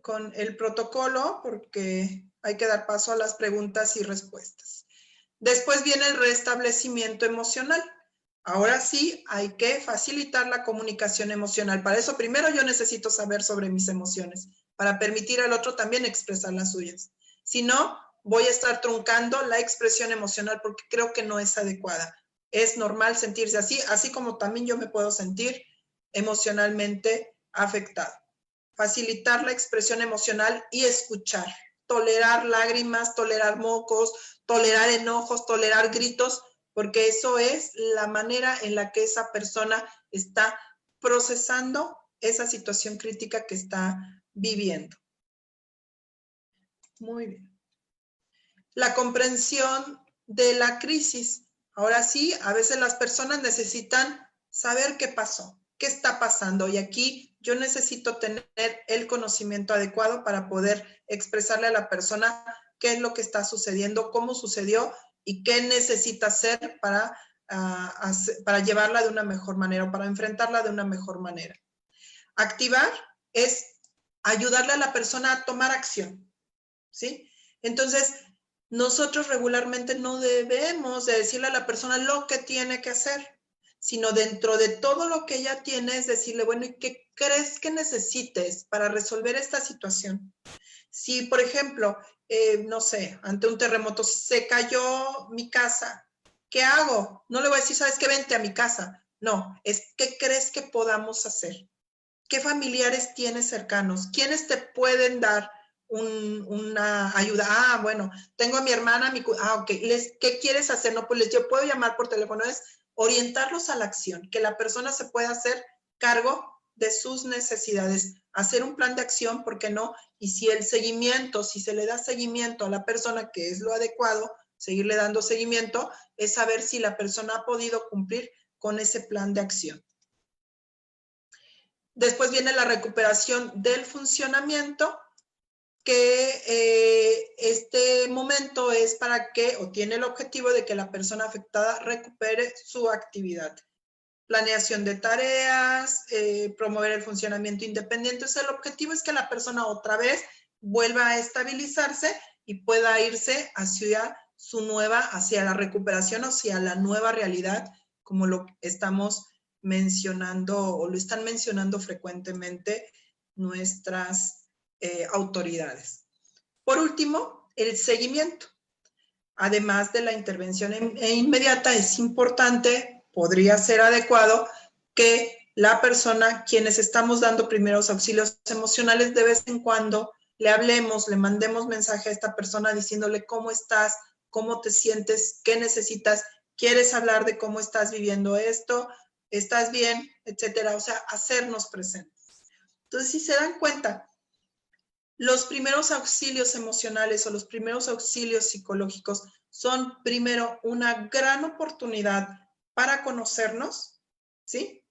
Speaker 4: con el protocolo, porque hay que dar paso a las preguntas y respuestas. Después viene el restablecimiento emocional. Ahora sí, hay que facilitar la comunicación emocional. Para eso, primero yo necesito saber sobre mis emociones, para permitir al otro también expresar las suyas. Si no, voy a estar truncando la expresión emocional porque creo que no es adecuada. Es normal sentirse así, así como también yo me puedo sentir emocionalmente afectado. Facilitar la expresión emocional y escuchar. Tolerar lágrimas, tolerar mocos, tolerar enojos, tolerar gritos, porque eso es la manera en la que esa persona está procesando esa situación crítica que está viviendo. Muy bien. La comprensión de la crisis. Ahora sí, a veces las personas necesitan saber qué pasó, qué está pasando, y aquí yo necesito tener el conocimiento adecuado para poder expresarle a la persona qué es lo que está sucediendo, cómo sucedió y qué necesita hacer para llevarla de una mejor manera o para enfrentarla de una mejor manera. Activar es ayudarle a la persona a tomar acción, ¿sí? Entonces, nosotros regularmente no debemos de decirle a la persona lo que tiene que hacer, sino dentro de todo lo que ella tiene es decirle, bueno, ¿y qué crees que necesites para resolver esta situación? Si, por ejemplo, no sé, ante un terremoto se cayó mi casa, ¿qué hago? No le voy a decir, ¿sabes qué? Vente a mi casa. No, es ¿qué crees que podamos hacer? ¿Qué familiares tienes cercanos? ¿Quiénes te pueden dar una ayuda? Ah, bueno, tengo a mi hermana, ok, ¿qué quieres hacer? No, pues yo puedo llamar por teléfono, es orientarlos a la acción, que la persona se pueda hacer cargo de sus necesidades, hacer un plan de acción, ¿por qué no? Y si el seguimiento, si se le da seguimiento a la persona, que es lo adecuado, seguirle dando seguimiento, es saber si la persona ha podido cumplir con ese plan de acción. Después viene la recuperación del funcionamiento, que este momento es para que, o tiene el objetivo de que la persona afectada recupere su actividad. Planeación de tareas, promover el funcionamiento independiente. O sea, el objetivo es que la persona otra vez vuelva a estabilizarse y pueda irse hacia hacia la recuperación, hacia la nueva realidad, como lo estamos mencionando o lo están mencionando frecuentemente nuestras autoridades. Por último, el seguimiento. Además de la intervención inmediata, es importante, podría ser adecuado, que la persona, quienes estamos dando primeros auxilios emocionales, de vez en cuando le hablemos, le mandemos mensaje a esta persona diciéndole cómo estás, cómo te sientes, qué necesitas ¿Quieres hablar de cómo estás viviendo esto? ¿Estás bien? Etcétera. O sea, hacernos presentes. Entonces, si se dan cuenta, los primeros auxilios emocionales o los primeros auxilios psicológicos son primero una gran oportunidad para conocernos, ¿sí?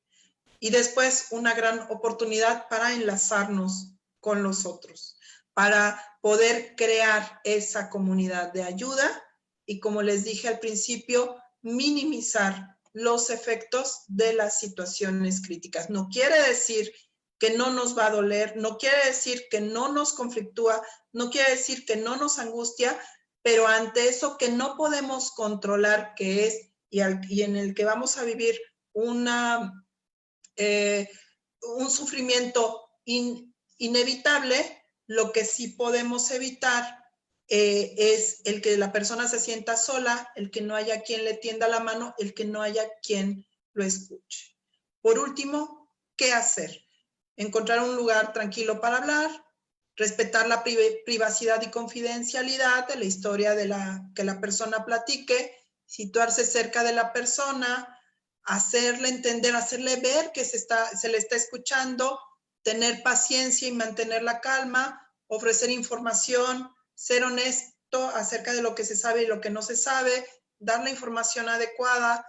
Speaker 4: Y después una gran oportunidad para enlazarnos con los otros, para poder crear esa comunidad de ayuda y, como les dije al principio, minimizar los efectos de las situaciones críticas. No quiere decir que no nos va a doler, no quiere decir que no nos conflictúa, no quiere decir que no nos angustia, pero ante eso que no podemos controlar, que es, y en el que vamos a vivir un sufrimiento inevitable, lo que sí podemos evitar es el que la persona se sienta sola, el que no haya quien le tienda la mano, el que no haya quien lo escuche. Por último, ¿qué hacer? Encontrar un lugar tranquilo para hablar, respetar la privacidad y confidencialidad de la historia que la persona platique, situarse cerca de la persona, hacerle entender, hacerle ver que se le está escuchando, tener paciencia y mantener la calma, ofrecer información, ser honesto acerca de lo que se sabe y lo que no se sabe, dar la información adecuada,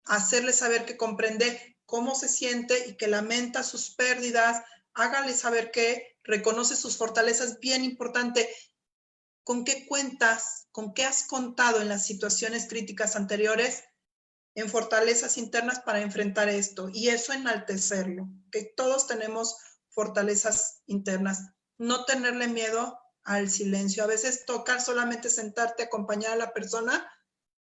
Speaker 4: hacerle saber que comprende cómo se siente y que lamenta sus pérdidas, hágale saber que reconoce sus fortalezas, bien importante, con qué cuentas, con qué has contado en las situaciones críticas anteriores, en fortalezas internas para enfrentar esto, y eso enaltecerlo, que todos tenemos fortalezas internas, no tenerle miedo al silencio. A veces toca solamente sentarte, acompañar a la persona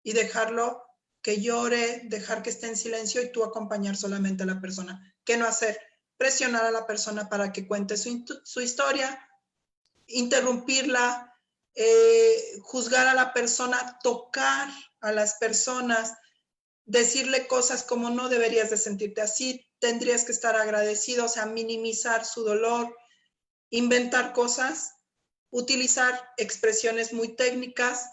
Speaker 4: y dejarlo que llore, dejar que esté en silencio y tú acompañar solamente a la persona. ¿Qué no hacer? Presionar a la persona para que cuente su historia, interrumpirla, juzgar a la persona, tocar a las personas, decirle cosas como no deberías de sentirte así, tendrías que estar agradecido, o sea, minimizar su dolor, inventar cosas, utilizar expresiones muy técnicas,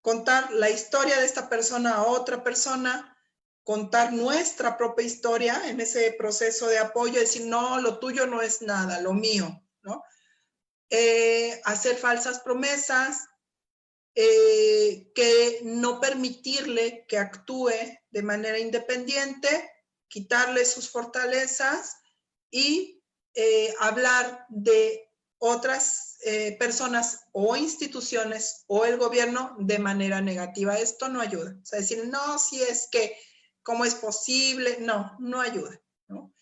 Speaker 4: contar la historia de esta persona a otra persona, contar nuestra propia historia en ese proceso de apoyo, decir, no, lo tuyo no es nada, lo mío, ¿no? Hacer falsas promesas, que no permitirle que actúe de manera independiente, quitarle sus fortalezas y hablar de otras personas o instituciones o el gobierno de manera negativa. Esto no ayuda. O sea, decir, no, si es que, ¿cómo es posible? No, no ayuda, ¿no?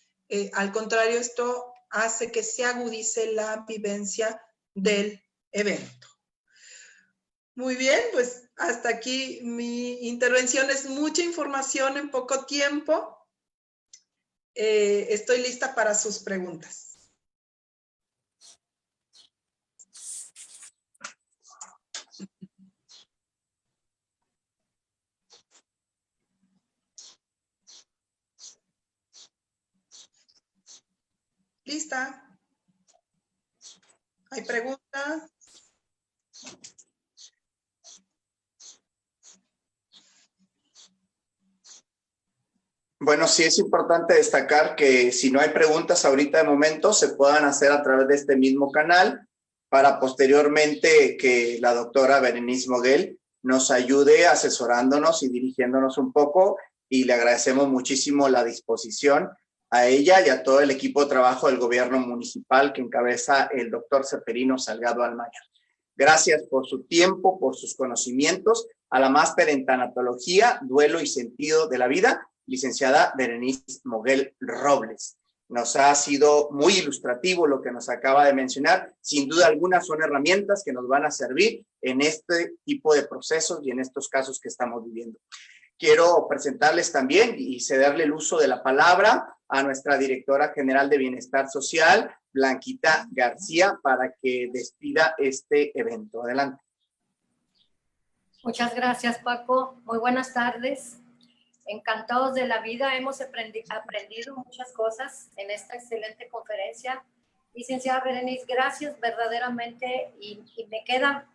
Speaker 4: Al contrario, esto hace que se agudice la vivencia del evento. Muy bien, pues hasta aquí mi intervención. Es mucha información en poco tiempo. Estoy lista para sus preguntas. ¿Lista? ¿Hay preguntas?
Speaker 2: Bueno, sí es importante destacar que si no hay preguntas ahorita de momento, se puedan hacer a través de este mismo canal para posteriormente que la doctora Berenice Moguel nos ayude asesorándonos y dirigiéndonos un poco, y le agradecemos muchísimo la disposición a ella y a todo el equipo de trabajo del gobierno municipal que encabeza el doctor Ceferino Salgado Almayer. Gracias por su tiempo, por sus conocimientos. A la máster en tanatología, duelo y sentido de la vida, licenciada Berenice Moguel Robles. Nos ha sido muy ilustrativo lo que nos acaba de mencionar. Sin duda alguna son herramientas que nos van a servir en este tipo de procesos y en estos casos que estamos viviendo. Quiero presentarles también y cederle el uso de la palabra a nuestra directora general de Bienestar Social, Blanquita García, para que despida este evento. Adelante.
Speaker 5: Muchas gracias, Paco. Muy buenas tardes. Encantados de la vida, hemos aprendido muchas cosas en esta excelente conferencia. Licenciada Berenice, gracias verdaderamente, y me queda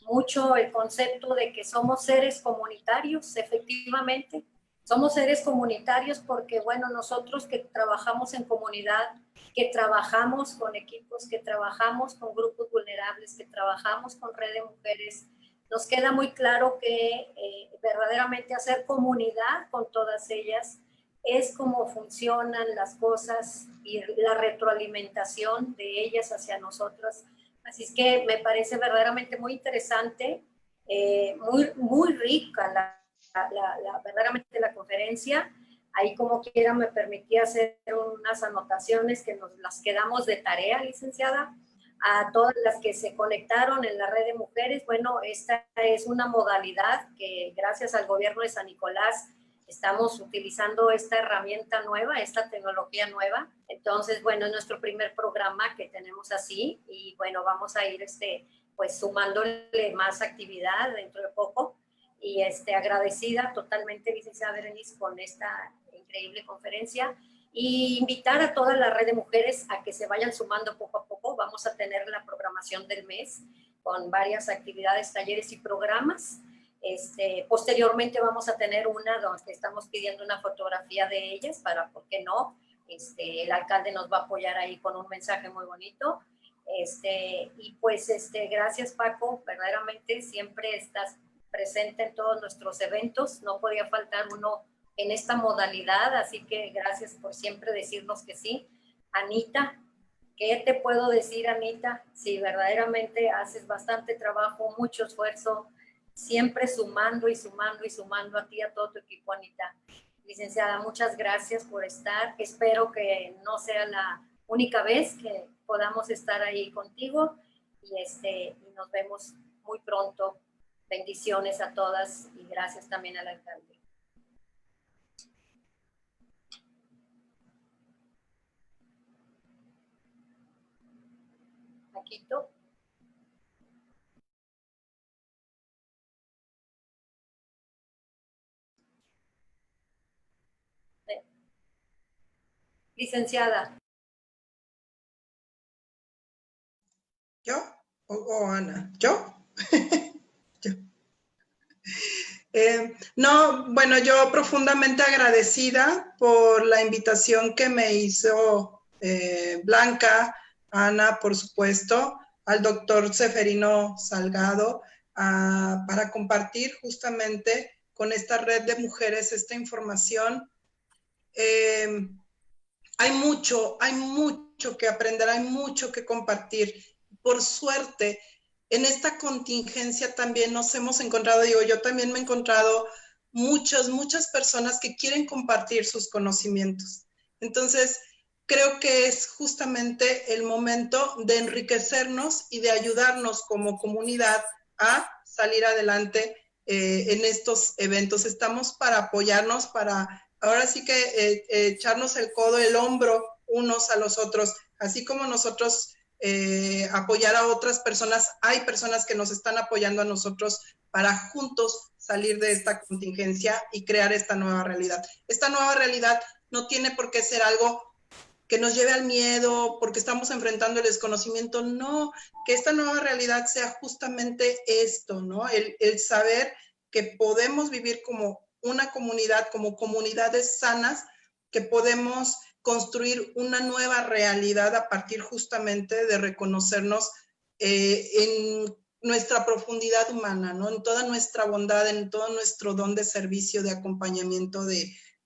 Speaker 5: mucho el concepto de que somos seres comunitarios, efectivamente. Somos seres comunitarios porque, bueno, nosotros que trabajamos en comunidad, que trabajamos con equipos, que trabajamos con grupos vulnerables, que trabajamos con red de mujeres, nos queda muy claro que verdaderamente hacer comunidad con todas ellas es como funcionan las cosas y la retroalimentación de ellas hacia nosotras. Así es que me parece verdaderamente muy interesante, muy rica verdaderamente la conferencia. Ahí como quiera me permití hacer unas anotaciones que nos las quedamos de tarea, licenciada. A todas las que se conectaron en la red de mujeres, bueno, esta es una modalidad que gracias al gobierno de San Nicolás estamos utilizando esta herramienta nueva, esta tecnología nueva. Entonces, bueno, es nuestro primer programa que tenemos así y bueno, vamos a ir pues sumándole más actividad dentro de poco. Y agradecida totalmente, licenciada Berenice, con esta increíble conferencia y invitar a toda la red de mujeres a que se vayan sumando poco a poco. Vamos a tener la programación del mes con varias actividades, talleres y programas. Posteriormente vamos a tener una donde estamos pidiendo una fotografía de ellas para, ¿por qué no? El alcalde nos va a apoyar ahí con un mensaje muy bonito. Y pues gracias, Paco, verdaderamente siempre estás presente en todos nuestros eventos, no podía faltar uno en esta modalidad, así que gracias por siempre decirnos que sí. Anita, ¿qué te puedo decir, Anita? Sí, verdaderamente haces bastante trabajo, mucho esfuerzo, siempre sumando y sumando y sumando a ti, a todo tu equipo, Anita. Licenciada, muchas gracias por estar, espero que no sea la única vez que podamos estar ahí contigo y nos vemos muy pronto. Bendiciones a todas y gracias también al alcalde. Paquito. Licenciada.
Speaker 4: ¿Yo? ¿O Ana? ¿Yo? Yo. No, bueno, yo profundamente agradecida por la invitación que me hizo Blanca, Ana, por supuesto, al doctor Seferino Salgado, para compartir justamente con esta red de mujeres esta información. Hay mucho que aprender, hay mucho que compartir. Por suerte, en esta contingencia también nos hemos encontrado, digo, yo también me he encontrado muchas personas que quieren compartir sus conocimientos. Entonces, creo que es justamente el momento de enriquecernos y de ayudarnos como comunidad a salir adelante en estos eventos. Estamos para apoyarnos, para ahora sí que echarnos el codo, el hombro unos a los otros, así como nosotros apoyar a otras personas. Hay personas que nos están apoyando a nosotros para juntos salir de esta contingencia y crear esta nueva realidad. Esta nueva realidad no tiene por qué ser algo que nos lleve al miedo porque estamos enfrentando el desconocimiento. No, que esta nueva realidad sea justamente esto, ¿no? El saber que podemos vivir como una comunidad, como comunidades sanas, que podemos construir una nueva realidad a partir justamente de reconocernos en nuestra profundidad humana, ¿no? En toda nuestra bondad, en todo nuestro don de servicio, de acompañamiento,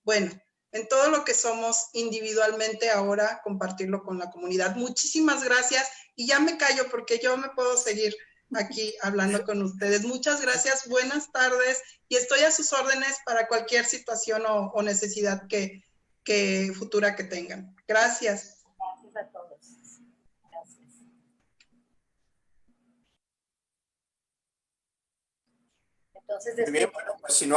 Speaker 4: bueno, en todo lo que somos individualmente, ahora compartirlo con la comunidad. Muchísimas gracias y ya me callo porque yo me puedo seguir aquí hablando con ustedes. Muchas gracias, buenas tardes y estoy a sus órdenes para cualquier situación o necesidad que futura que tengan. Gracias.
Speaker 5: Gracias a todos. Gracias. Entonces,
Speaker 2: bien, bueno, pues si no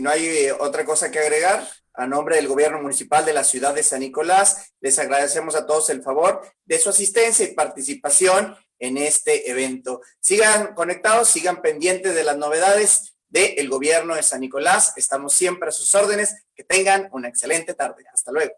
Speaker 2: hay otra cosa que agregar, a nombre del gobierno municipal de la ciudad de San Nicolás, les agradecemos a todos el favor de su asistencia y participación en este evento. Sigan conectados, sigan pendientes de las novedades del gobierno de San Nicolás. Estamos siempre a sus órdenes. Que tengan una excelente tarde. Hasta luego.